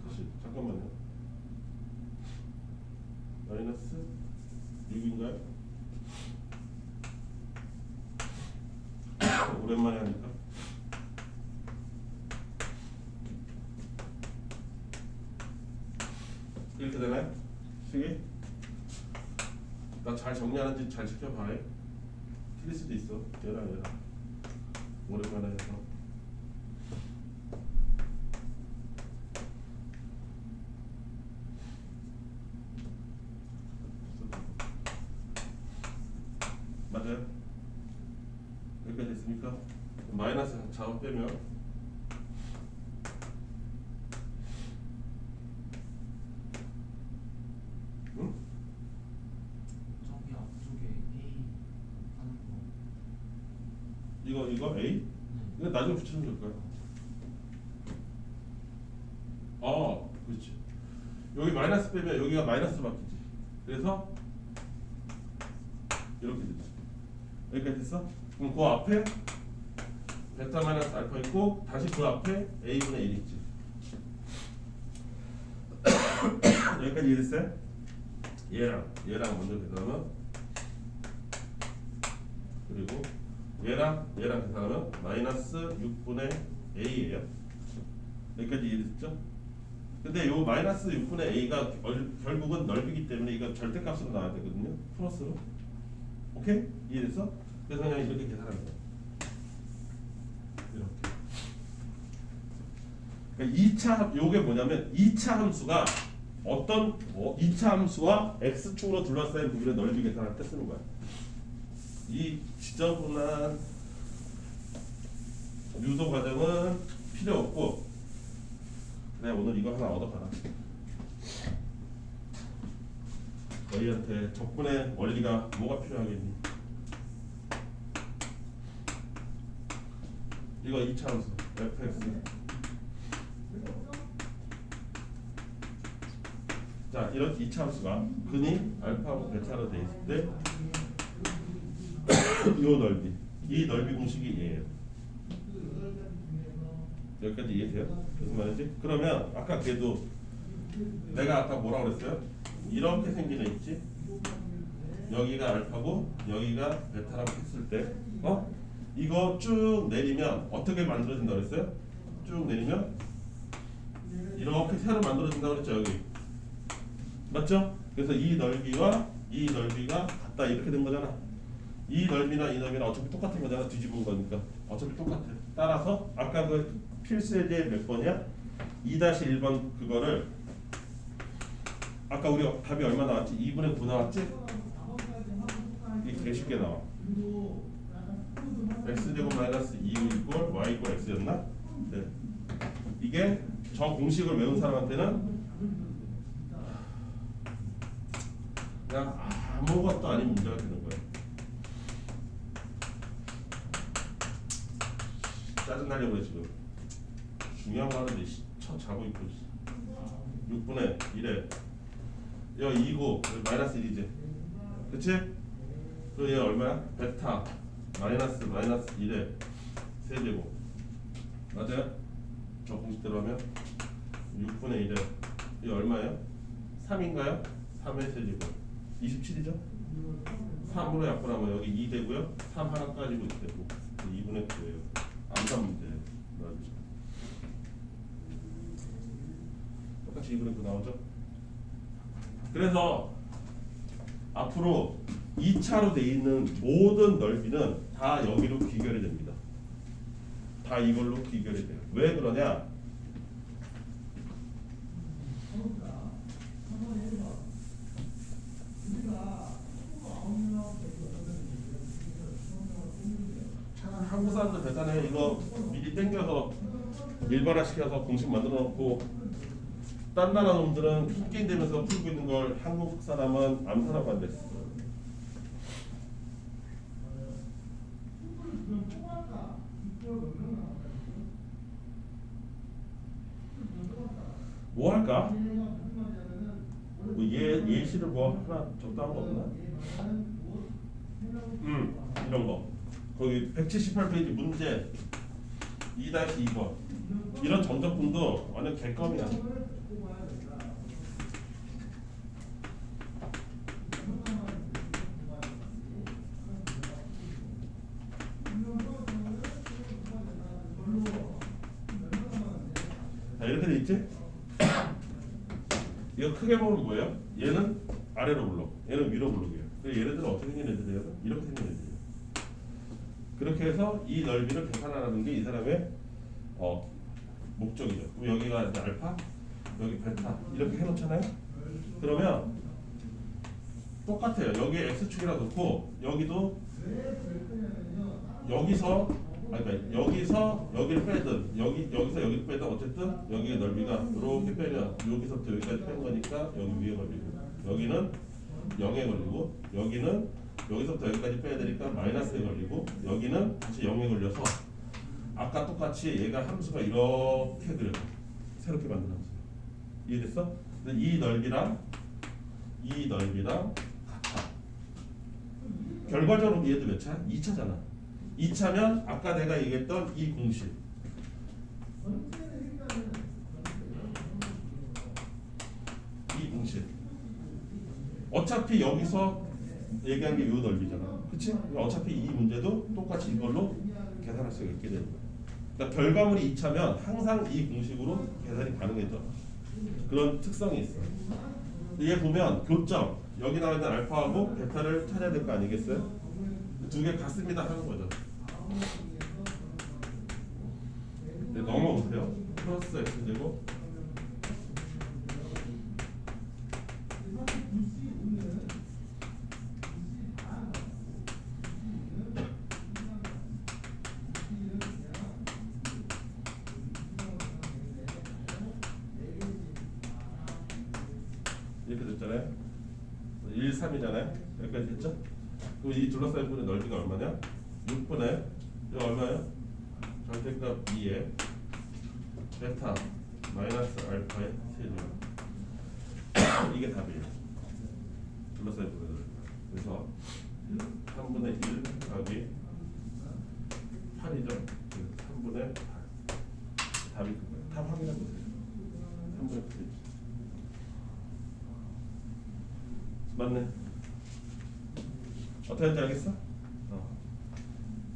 다시 잠깐만요. 마이너스 6인가요? 오랜만에 하니까 이렇게 되나요? 식이? 나 잘 정리하는지 잘 지켜봐요. 틀릴 수도 있어. 얘랑 오랜만에 해서 맞아요? 여기까지 됐습니까? 마이너스 작업 빼면 응? 저기 앞쪽에 A 하는 거. 이거 A? 네. 이거 나중에 붙이면 될 거야. 그렇지. 여기 마이너스 빼면 여기가 마이너스 바뀌지. 그래서 이렇게 되지. 여기까지 됐어? 그럼 그 앞에 베타 마이너스 알파 있고 다시 그 앞에 A분의 1 있지. 여기까지 이해됐어요? 얘랑 먼저 계산하면 그리고 얘랑 계산하면 마이너스 6분의 A예요. 여기까지 이해됐죠? 근데 요 마이너스 6분의 A가 결국은 넓이기 때문에 이거 절대값으로 나와야 되거든요. 플러스로. 오케이? 이해됐어? 그래서 그냥 이렇게 계산하는 거야. 이렇게. 그러니까 2차 요게 뭐냐면 2차 함수가 어떤 2차 함수와 x축으로 둘러싸인 부분의 넓이 계산할 때 쓰는 거야. 이 지저분한 유도 과정은 필요 없고 그래 오늘 이거 하나 얻어가라. 너희한테 적분의 원리가 뭐가 필요하겠니? 이거 2차 함수 fx. 자 이런 2차 함수가 근이 알파하고 베타로 돼 있을 때 이 넓이, 이 넓이 공식이 얘예요. 여기까지 이해돼요? 무슨 말인지? 그러면 아까 걔도 내가 아까 뭐라고 그랬어요? 이렇게 생긴 애 있지? 여기가 알파고 여기가 베타라고 했을 때 이거 쭉 내리면 어떻게 만들어진다 그랬어요? 쭉 내리면 이렇게 새로 만들어진다고 그랬죠. 여기 맞죠? 그래서 이 넓이와 이 넓이가 같다 이렇게 된 거잖아. 이 넓이나 이 넓이나 어차피 똑같은 거잖아. 뒤집은 거니까 어차피 똑같아. 따라서 아까 그 필수의 몇 번이야? 2-1번 그거를 아까 우리 답이 얼마 나왔지? 2분의 9 나왔지? 이게 되게 쉽게 나와. x제곱 마이너스 2 이꼴 y 이꼴 x였나? 네. 이게 저 공식을 외운 사람한테는 그냥 아무것도 아닌 문제가 되는 거예요. 짜증나려고 그래 지금. 중요한 거 하는데 쳐 자고 있고 6분의 1에 여기 2고 여기 마이너스 1이지 그치? 그리고 얘 얼마야? 베타 마이너스 1에 세제곱 맞아요? 저 공식대로 하면 6분의 1에 이게 얼마예요? 3인가요? 3의 세제곱 27이죠? 3으로 약분하면 여기 2 되고요. 3 하나 까지고 되고 2분의 9예요. 암산 문제예요. 맞죠? 똑같이 2분의 9 나오죠? 그래서 앞으로 2차로 돼 있는 모든 넓이는 다 여기로 귀결이 됩니다. 다 이걸로 귀결이 돼요. 왜 그러냐? 한국 사람들 대단해. 이거 미리 땡겨서 일반화시켜서 공식 만들어 놓고 딴 나라 놈들은 게임 되면서 풀고 있는 걸 한국 사람은 암산하고 안 됐어. 뭐 할까? 뭐 예시를 뭐 하나 적당한 거 없나? 이런 거. 거기 178페이지 문제 2-2번 이런 정적분도 완전 개껌이야. 자, 이렇게 돼 있지? 이거 크게 보면 뭐예요? 얘는 아래로 블록, 얘는 위로 블록이에요. 얘네들은 어떻게 생긴 애들이에요? 이렇게 생긴 애들이에요. 그렇게 해서 이 넓이를 계산하라는 게 이 사람의 목적이죠. 그럼 여기가 이제 알파, 여기 베타 이렇게 해놓잖아요. 그러면 똑같아요. 여기에 x축이라고 놓고 여기도 여기서 여기를 빼든 여기서 여기를 빼든 어쨌든 여기의 넓이가 이렇게 빼면 여기서부터 여기까지 뺀 거니까 여기 위에 걸리고 여기는 0에 걸리고 여기는 여기서부터 여기까지 빼야 되니까 마이너스에 걸리고 여기는 다시 0에 걸려서 아까 똑같이 얘가 함수가 이렇게 그려요. 새롭게 만든 함수. 이해됐어? 이 넓이랑 같아. 결과적으로 얘도 몇 차? 2차잖아. 2차면 아까 내가 얘기했던 이 공식. 이 공식. 어차피 여기서 얘기한 게 요 넓이잖아. 그치? 어차피 이 문제도 똑같이 이걸로 계산할 수 있게 되는 거야. 그러니까 결과물이 2차면 항상 이 공식으로 계산이 가능해져. 그런 특성이 있어. 얘 보면 교점 여기 나와 있는 알파하고 베타를 찾아야 될 거 아니겠어요? 두 개 같습니다 하는 거죠. 네, 넘어오세요. 플러스 x제곱 이렇게 됐잖아요. 1, 3이잖아요. 여기까지 됐죠? 그럼 이 둘러싸인 분의 넓이가 얼마냐? 6분의 이거 얼마예요? 절대값 2에 베타 마이너스 알파의 세제곱 이게 답이에요. 둘러싸인 분의 넓이. 그래서 3분의 1 곱하기 8이죠. 3분의 8 답이 그거예요. 답 확인해 보세요. 3분의 8이죠. 맞네. 어떻게 할지 알겠어?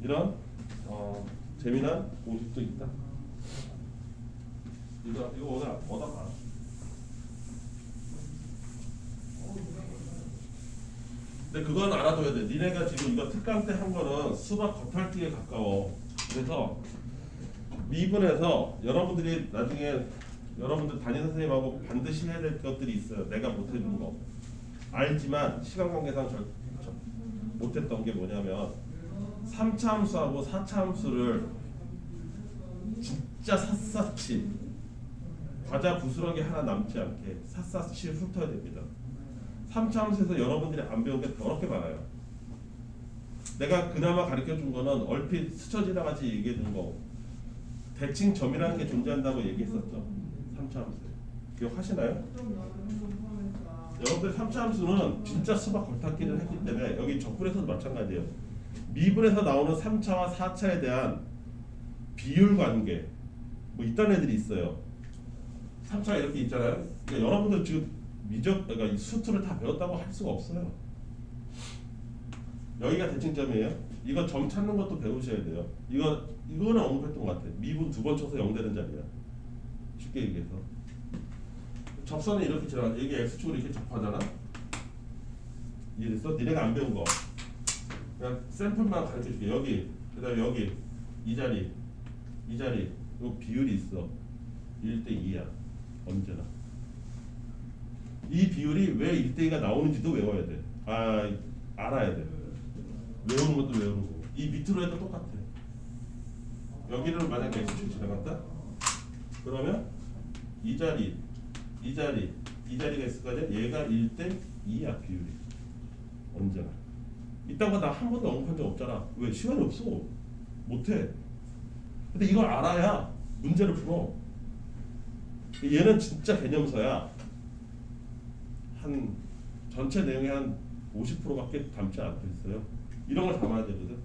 이런 재미난 공식도 있다. 이거 오늘 얻어가. 근데 그건 알아둬야 돼. 니네가 지금 이거 특강 때 한 거는 수박 겉핥기에 가까워. 그래서 미분에서 여러분들이 나중에 여러분들 담임 선생님하고 반드시 해야 될 것들이 있어요. 내가 못해준 거. 알지만 시간 관계상 못했던 게 뭐냐면 3차 함수하고 4차 함수를 진짜 샅샅이 과자 부스러기 하나 남지 않게 샅샅이 훑어야 됩니다. 3차 함수에서 여러분들이 안 배운 게 더럽게 많아요. 내가 그나마 가르쳐준 거는 얼핏 스쳐 지나가지 얘기해준 거 대칭점이라는 게 존재한다고 얘기했었죠. 3차 함수 기억하시나요? 여러분들 3차 함수는 진짜 수박 겉핥기를 했기 때문에 여기 적분에서도 마찬가지예요. 미분에서 나오는 3차와 4차에 대한 비율 관계 뭐 이딴 애들이 있어요. 3차가 이렇게 있잖아요. 그러니까 여러분들 지금 그러니까 이 수투를 다 배웠다고 할 수가 없어요. 여기가 대칭점이에요. 이거 점 찾는 것도 배우셔야 돼요. 이거는 언급했던 것 같아. 미분 두 번 쳐서 0 되는 자리야. 쉽게 얘기해서 접선은 이렇게 지나가. 이게 x축으로 이렇게 접하잖아. 이해됐어? 니네가 안 배운 거 그냥 샘플만 가르쳐줄게. 여기 그다음에 여기 이 자리 요 비율이 있어. 1대2야 언제나. 이 비율이 왜 1대2가 나오는지도 외워야 돼. 알아야 돼. 외우는 것도 외우는 거고. 이 밑으로 해도 똑같아. 여기를 만약에 x축 지나갔다 그러면 이 자리가 있을 거 아니야. 얘가 1대2야 비율이 언제나. 이딴 거 나 한 번도 언급한 적 없잖아. 왜? 시간이 없어. 못해. 근데 이걸 알아야 문제를 풀어. 얘는 진짜 개념서야. 한 전체 내용의 한 50%밖에 담지 않고 있어요. 이런 걸 담아야 되거든.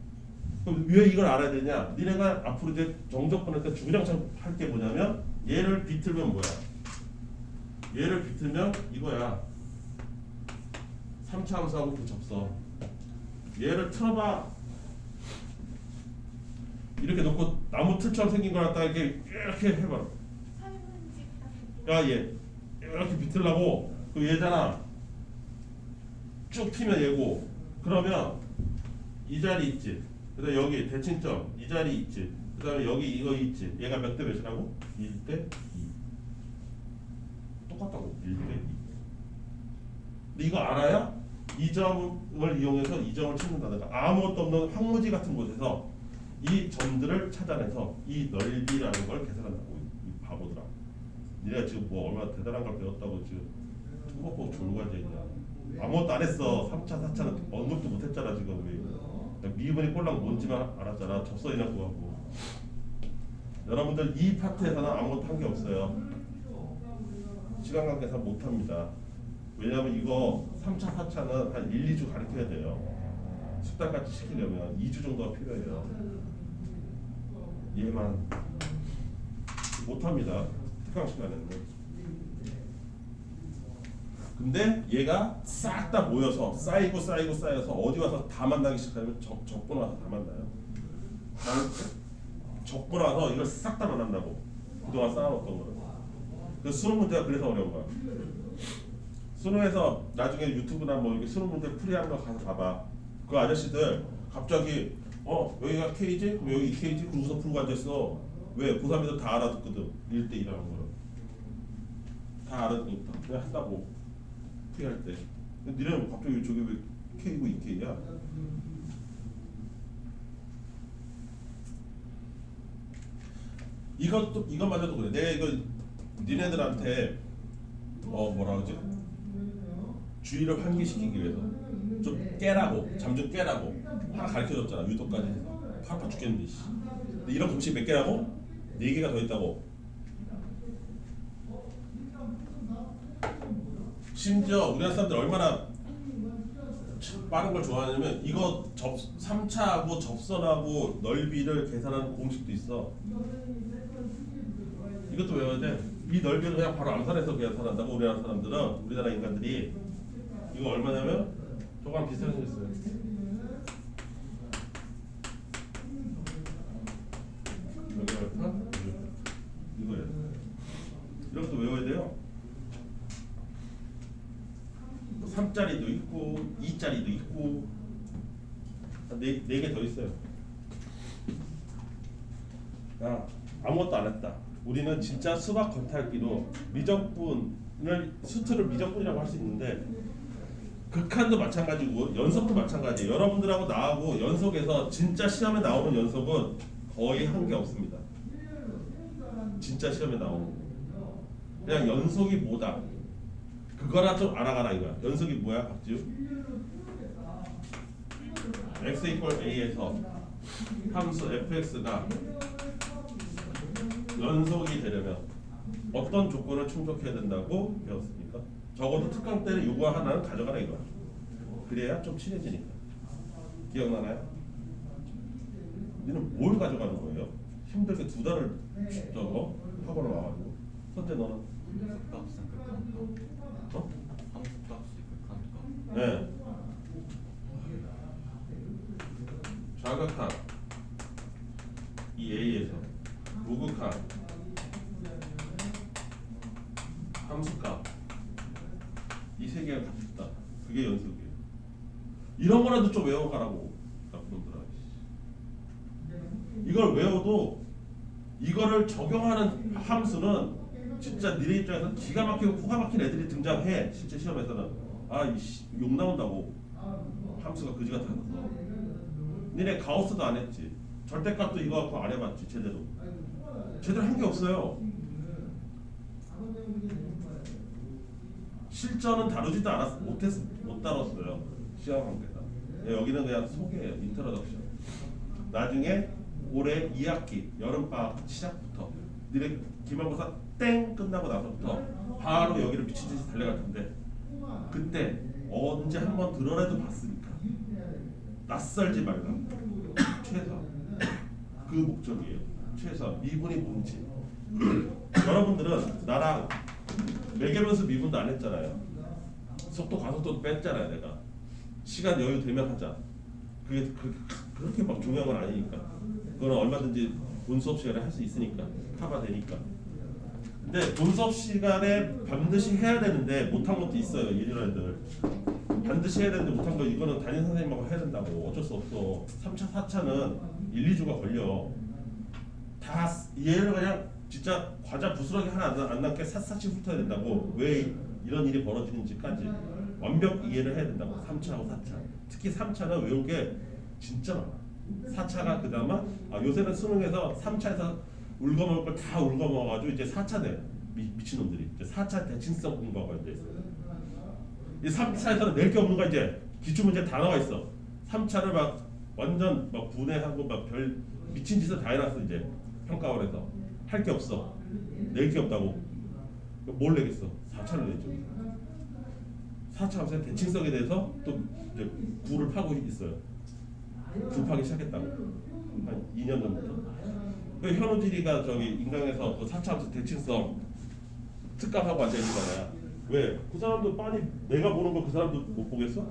그럼 왜 이걸 알아야 되냐? 니네가 앞으로 이제 정적 보낼 때 주구장창 할 게 뭐냐면 얘를 비틀면 뭐야? 얘를 비틀면 이거야. 3차 함수하고 그 접서. 얘를 틀어봐. 이렇게 놓고 나무 틀처럼 생긴 걸 갖다가 이렇게 해봐. 야, 얘 이렇게 비틀라고. 그 얘잖아. 쭉 피면 얘고. 그러면 이 자리 있지. 그다음에 여기 대칭점 이 자리 있지. 그다음에 여기 이거 있지. 얘가 몇 대 몇이라고? 1대2. 똑같다고. 1대2. 근데 이거 알아야 이 점을 이용해서 이 점을 찾는다든가 아무것도 없는 황무지 같은 곳에서 이 점들을 찾아내서 이 넓이라는 걸 계산한다고. 이 바보들아. 니네가 지금 뭐 얼마나 대단한 걸 배웠다고 지금 뚜벅뚜벅 졸고 앉아있냐. 아무것도 안 했어. 3차 4차는 언급도 못했잖아. 지금 우리 미분이 꼴랑 뭔지만 알았잖아. 접선이나 구하고. 여러분들 이 파트에서는 아무것도 한 게 없어요. 시간 관계상 못합니다. 왜냐면 이거 3차 4차는 한 1, 2주 가르쳐야 돼요. 숙달같이 시키려면 2주 정도가 필요해요. 얘만 못합니다. 특강 시간에는. 근데 얘가 싹 다 모여서 쌓여서 어디 와서 다 만나기 시작하면 적고 나서 다 만나요. 적고 나서 이걸 싹 다 만난다고. 그동안 쌓아놓던 거를. 그 수능 문제가 그래서 어려운 거야. 수능에서 나중에 유튜브나 뭐 이렇게 수능 문제 풀이하는 거 가서 봐봐. 그 아저씨들 갑자기 여기가 K지? 그럼 여기 K지? 그러고서 풀고 앉아있어. 왜? 고3에서 다 알아듣거든. 1대1이라는 거를. 다 알아듣니까 그냥 한다고. 풀이할 때. 근데 니네는 갑자기 저게 왜 K고 2K야? 이것마저도 그래. 내가 이거 니네들한테 뭐라 그러지? 주의를 환기시키기 위해서 좀 깨라고, 잠 좀 깨라고 하나 가르쳐줬잖아. 유도까지 해서 아파 죽겠는데. 근데 이런 공식 몇 개라고? 4개가 더 있다고. 심지어 우리나라 사람들 얼마나 빠른 걸 좋아하냐면 이거 3차하고 접선하고 넓이를 계산하는 공식도 있어. 이것도 외워야 돼. 이 넓이를 그냥 바로 암산해서 계산한다고. 우리나라 사람들은, 우리나라 인간들이. 이거 얼마냐면 저거랑 비슷하게 생겼어요. 여기 알파 이거예요. 이런 것도 외워야 돼요. 3짜리도 있고 2짜리도 있고 네 개 더 있어요. 야, 아무것도 안 했다. 우리는 진짜 수박 겉핥기로 미적분을 수트를 미적분이라고 할 수 있는데 극한도 마찬가지고 연속도 마찬가지예요. 여러분들하고 나하고 연속에서 진짜 시험에 나오는 연속은 거의 한 게 없습니다. 진짜 시험에 나오는 거. 그냥 연속이 뭐다. 그거나 좀 알아가라 이거야. 연속이 뭐야, 박지우? x = a에서 함수 fx가 연속이 되려면 어떤 조건을 충족해야 된다고 배웠습니까? 적어도 특강 때는 요거 하나는 가져가라 이거야. 그래야 좀 친해지니까. 기억나나요? 니는 뭘 가져가는 거예요? 힘들게 2달을 저거 학원을 와가지고. 선재 너는? 없어. 어? 네. 좌극한 이 A에서 우극한 함수값 이 세 개가 같이 있다. 그게 연속이에요. 이런 거라도 좀 외워가라고 나쁜 놈들아. 이걸 외워도 이거를 적용하는 함수는 진짜 니네 입장에서 기가 막히고 코가 막힌 애들이 등장해. 실제 시험에서는 욕 나온다고. 함수가 그지 같아서. 니네 가우스도 안 했지. 절대값도 이거 갖고 안 해봤지 제대로. 제대로 한 게 없어요. 실전은 다루지도 않았어. 못 다뤘어요. 시험 관계가. 여기는 그냥 소개예요. 인트로덕션. 나중에 올해 2학기 여름방학 시작부터 니네 기말고사 땡 끝나고 나서부터 바로 여기를 미친 듯이 달려갈 텐데 그때 언제 한번 들어라도 봤으니까 낯설지 말라. 최소 그 목적이에요. 최소 미분이 뭔지. 여러분들은 나랑 매개면서 미분도 안 했잖아요. 속도 가속도 뺐잖아요. 내가 시간 여유 되면 하자. 그게 그렇게 막 중요한 건 아니니까. 그거는 얼마든지 본 수업 시간에 할 수 있으니까 커버되니까. 근데 본 수업 시간에 반드시 해야 되는데 못한 것도 있어요. 이런 애들 반드시 해야 되는데 못한 거 이거는 담임 선생님하고 해야 된다고. 어쩔 수 없어. 3차 4차는 1, 2주가 걸려. 다 얘를 그냥 진짜 과자 부스러기 하나 안 남게 샅샅이 훑어야 된다고. 왜 이런 일이 벌어지는지까지 완벽 이해를 해야 된다고. 3차하고 4차. 특히 3차는 외울 게 진짜 많아. 4차가 그나마 요새는 수능에서 3차에서 울거먹을 걸 다 울거먹어가지고 이제 4차 돼. 미친놈들이 이제 4차 대칭성 공부하고 이제 있어요. 이 3차에서는 낼 게 없는 거. 이제 기출문제 다 나와 있어. 3차를 막 완전 막 분해하고 막 별 미친 짓을 다 해놨어. 이제 평가원에서 할 게 없어. 낼 게 없다고. 뭘 내겠어? 4차를 내죠. 4차 하면서 대칭성에 대해서 또 이제 구를 파고 있어요. 구 파기 시작했다고. 한 2년 전부터. 그 현우진이가 저기 인강에서 그 4차 하면서 대칭성 특강하고 앉아 있는 거야. 왜? 그 사람도 빤히 내가 보는 거 그 사람도 못 보겠어?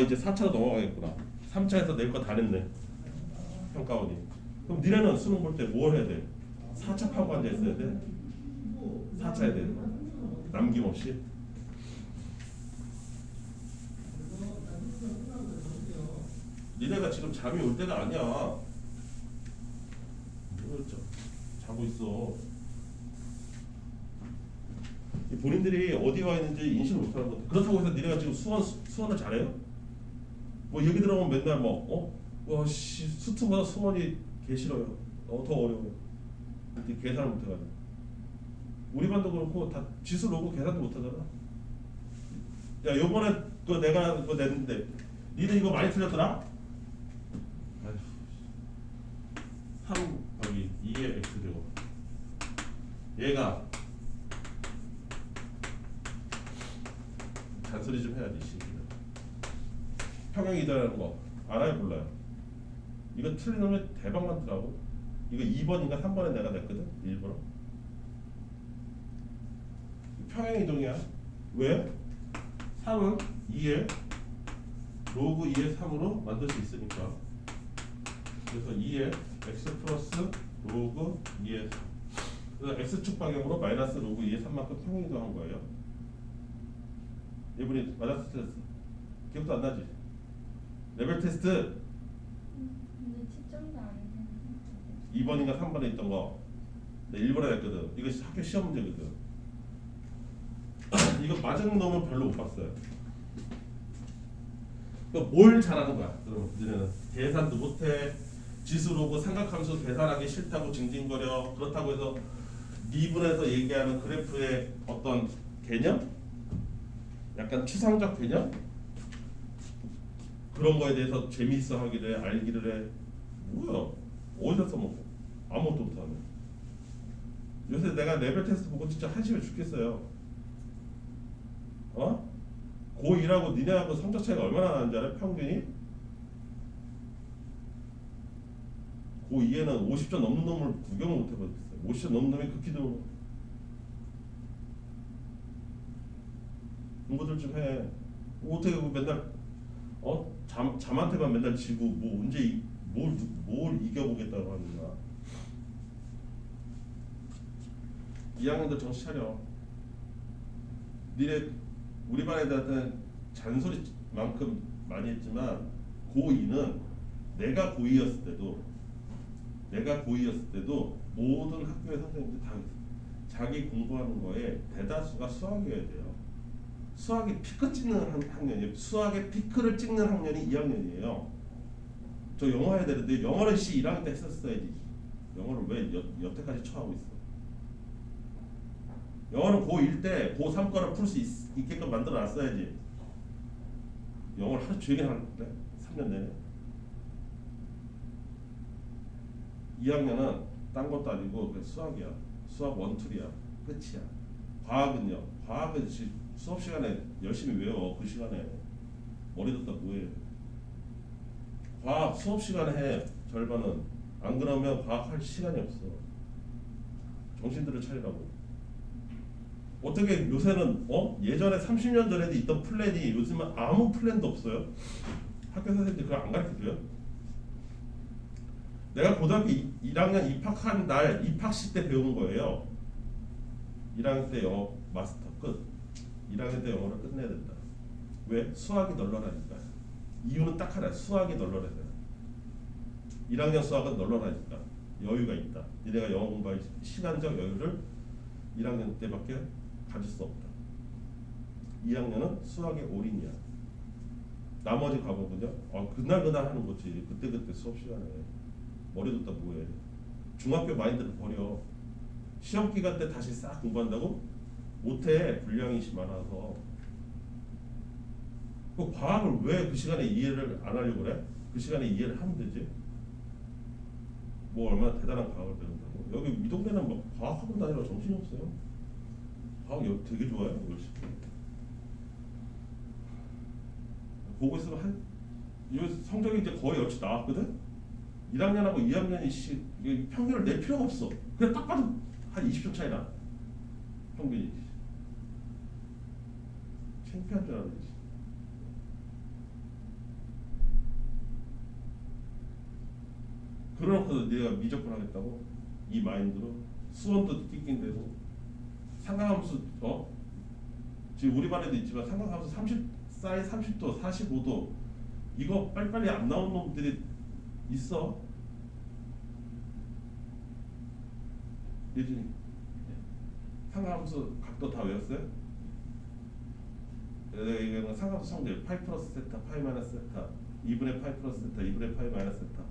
이제 4차로 넘어가겠구나. 3차에서 낼 거 다 냈네. 평가원이. 그럼 니네는 수능 볼 때 뭘 해야 돼? 4차 파고 앉아 있어야 돼. 4차 해야 돼. 남김없이. 니네가 지금 잠이 올 때가 아니야. 자고 있어. 본인들이 어디 와 있는지 인식을 못하는 것 같아. 그렇다고 해서 니네가 지금 수원을 잘해요? 뭐 여기 들어오면 맨날 수트보다 수원이 개 싫어요. 더 어려워요. 근데 계산을 못해가지고. 우리 반도 그렇고 다 지수 오고 계산도 못하잖아. 야 요번에 내가 그거 냈는데 니네 이거 많이 틀렸더라? 3 여기 2의 x제곱 얘가 잔소리 좀 해야지. 평행이동이라는 거 알아요 몰라요? 이거 틀리면 대박 많더라고. 이거 2번인가 3번에 내가 냈거든 일부러. 평행이동이야. 왜? 3은 2의 로그 2의 3으로 만들 수 있으니까. 그래서 2의 x 플러스 로그 2의 3. 그래서 x축 방향으로 마이너스 로그 2의 3만큼 평행이동한 거예요. 이분이 마이너스 테스트 기억도 안 나지? 레벨 테스트 근데 채점도 안 했는데 2번인가 3번에 있던 거 내가 1번에 냈거든. 이거 학교 시험 문제거든. 이거 맞은 놈은 별로 못 봤어요. 뭘 잘하는 거야? 그럼 너네는 계산도 못해. 지수로고 삼각함수 계산하기 싫다고 징징거려. 그렇다고 해서 미분에서 얘기하는 그래프의 어떤 개념? 약간 추상적 개념? 그런 거에 대해서 재미있어 하기를 해, 알기를 해. 뭐야? 어디다 써먹고 아무것도 못하네. 요새 내가 레벨 테스트 보고 진짜 한심해 죽겠어요. 고2라고 니네하고 성적 차이가 얼마나 나는지 알아? 평균이? 고2에는 50점 넘는 놈을 구경을 못 해봤어요. 50점 넘는 놈이 극히 드물어. 공부들 좀 해. 어떻게 맨날 잠한테만 맨날 지고 뭐 언제 뭘 이겨보겠다고 하는가. 2학년들 정신 차려. 니네 우리 반 애들한테는 잔소리만큼 많이 했지만 고2는 내가 고2였을 때도 모든 학교의 선생님들 다 자기 공부하는 거에 대다수가 수학이어야 돼요. 수학이 피크 찍는 학년이에요. 수학의 피크를 찍는 학년이 2학년이에요. 저 영어 해야 되는데 영어를 1학년 때 했었어야지. 영어를 왜 여태까지 처하고 있어? 영어는 고1 때 고3 거를 풀 수 있게끔 만들어 놨어야지. 영어를 하루 종일 하는데 3년 내내. 2학년은 딴 것도 아니고 그냥 수학이야. 수학 원툴이야. 끝이야. 과학은요. 과학은 수업 시간에 열심히 외워. 그 시간에 머리 듣다 뭐해. 과학 수업 시간에 해. 절반은. 안 그러면 과학할 시간이 없어. 정신들을 차리라고. 어떻게 요새는 예전에 30년 전에도 있던 플랜이 요즘은 아무 플랜도 없어요. 학교 선생님들 그걸 안 가르쳐줘요. 내가 고등학교 1학년 입학한 날 입학식 때 배운 거예요. 1학년 때 영어 마스터 끝. 1학년 때 영어를 끝내야 된다. 왜? 수학이 널널하니까. 이유는 딱 하나. 수학이 널널해야 돼. 1학년 수학은 널널하니까. 여유가 있다. 니네가 영어 공부할 시간적 여유를 1학년 때밖에 가질 수 없다. 2학년은 수학의 올인이야. 나머지 과목은요. 그날 하는 거지. 그때 수업 시간에 머리 뒀다 뭐해. 중학교 마인드를 버려. 시험 기간 때 다시 싹 공부한다고? 못해. 분량이 많아서. 그 과학을 왜 그 시간에 이해를 안 하려고 그래? 그 시간에 이해를 하면 되지. 뭐 얼마나 대단한 과학을 배운다고. 여기 이 동네는 막 과학학원 다니라 정신이 없어요. 과학 여기 되게 좋아요. 열심히. 보고 있으면 이 성적이 이제 거의 얼추 나왔거든. 1학년하고 2학년이 평균을 낼 필요가 없어. 그냥 딱 봐도 한 20점 차이 나. 평균이. 창피한 줄 알았지. 그러고도 내가 미적분 하겠다고? 이 마인드로? 수원도 낑낑대고 삼각함수 지금 우리 반에도 있지만 삼각함수 30 사이 30도 45도 이거 빨리빨리 안 나온 놈들이 있어. 예준이 삼각함수 각도 다 외웠어요? 내가 얘기하는 삼각함수 성질 파이 플러스 세타 파이 마이너스 세타 2분의 파이 플러스 세타 2분의 파이 마이너스 세타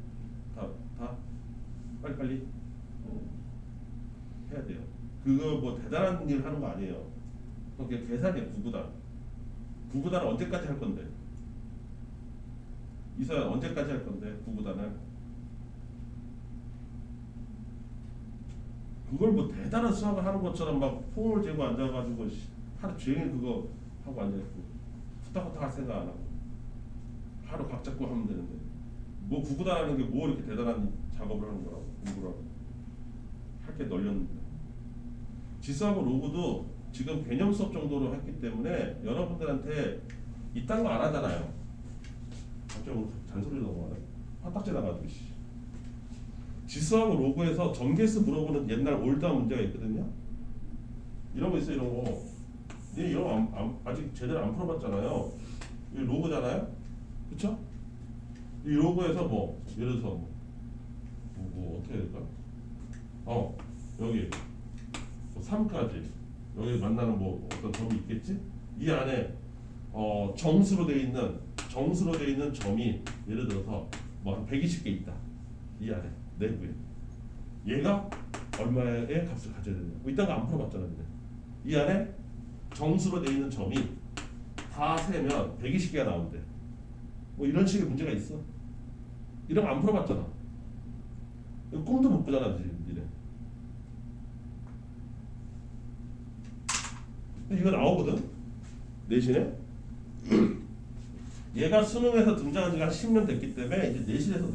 다 빨리빨리 해야 돼요. 그거 뭐 대단한 일 하는 거 아니에요. 그게 계산이야. 구구단은 언제까지 할 건데? 이사연 언제까지 할 건데? 구구단은 그걸 뭐 대단한 수학을 하는 것처럼 막 폼을 재고 앉아가지고 하루 종일 그거 하고 앉아있고 후딱후딱 할 생각 안 하고 하루 각 잡고 하면 되는데 뭐 구구단 하는 게 뭐 이렇게 대단한 작업을 하는 거라고. 공부를 하고 할 게 널렸는데 지수하고 로그도 지금 개념 수업 정도로 했기 때문에 여러분들한테 이딴 거 안 하잖아요. 갑자기 잔소리 넘어가네. 화딱지 나가지고. 지수하고 로그에서 전개수 물어보는 옛날 올드한 문제가 있거든요. 이런 거 있어요. 이런 거. 얘 이런 거 아직 제대로 안 풀어봤잖아요. 이 로그잖아요. 그쵸? 이 로그에서 뭐 예를 들어서 뭐 어떻게 해야 될까? 여기 3까지 여기 만나는 뭐 어떤 점이 있겠지? 이 안에 정수로 돼 있는 점이 예를 들어서 뭐 한 120개 있다. 이 안에 내부에 얘가 얼마의 값을 가져야 되냐? 뭐 이딴 거 안 풀어봤잖아. 근데 이 안에 정수로 돼 있는 점이 다 세면 120개가 나온대. 뭐 이런 식의 문제가 있어. 이런 거 안 풀어봤잖아. 이거 꿈도 못 꾸잖아 지금 니네. 이거 나오거든. 내신에 얘가 수능에서 등장한 지가 한 10년 됐기 때문에 이제 내신에서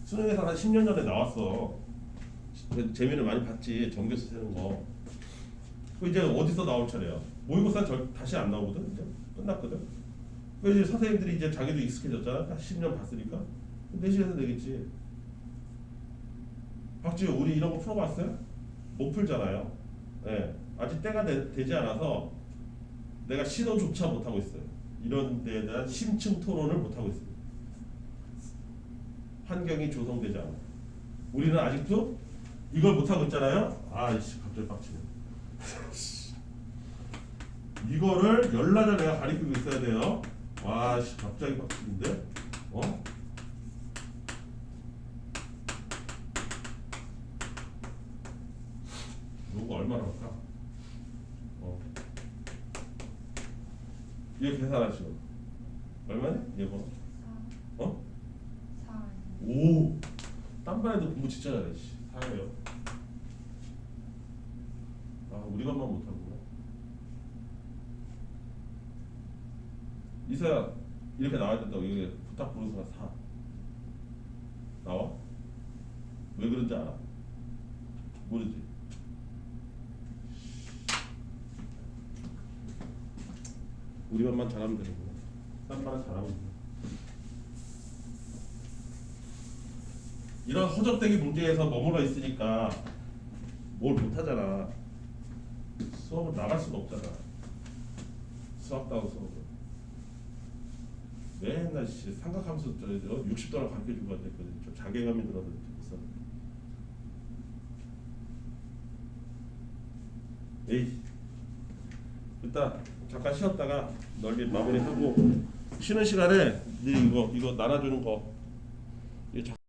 수능에서 한 10년 전에 나왔어. 재미를 많이 봤지. 전교수 세는 거. 그 이제 어디서 나올 차례야. 모의고사 다시 안 나오거든. 이제 끝났거든. 그 이제 선생님들이 이제 자기도 익숙해졌잖아. 딱 10년 봤으니까 내신에서 내겠지. 박지우 우리 이런 거 풀어봤어요? 못 풀잖아요. 예, 아직 때가 되지 않아서 내가 시도조차 못 하고 있어요. 이런 데에 대한 심층 토론을 못 하고 있어요. 환경이 조성되지 않아. 우리는 아직도 이걸 못 하고 있잖아요. 아이씨 갑자기 빡치네. 이거를 열나절 내가 가리키고 있어야 돼요. 와씨 갑자기 빡치는데. 어? 요거 얼마나 할까? 이거 계산하시고 얼마냐? 이거 4. 어? 4. 오! 딴반에도 공부 진짜 잘해. 씨. 사예요. 아 우리가만 못하구나. 이서야 이렇게 나와야 된다고. 이게 부탁 부르는 순간 4 나와? 왜 그런지 알아? 모르지? 우리만만 잘하면 되는구나. 딴반은 잘하면 돼. 이런 허접대기 문제에서 머물러 있으니까 뭘 못하잖아. 수업을 나갈 수가 없잖아. 수학다운 수업을 맨날 씨 삼각함수 60도나 가르쳐주고 앉았거든. 좀 자괴감이 들어서 못 사. 에이 일단 잠깐 쉬었다가 널리 마무리하고 쉬는 시간에 네 이거 나눠주는 거 이거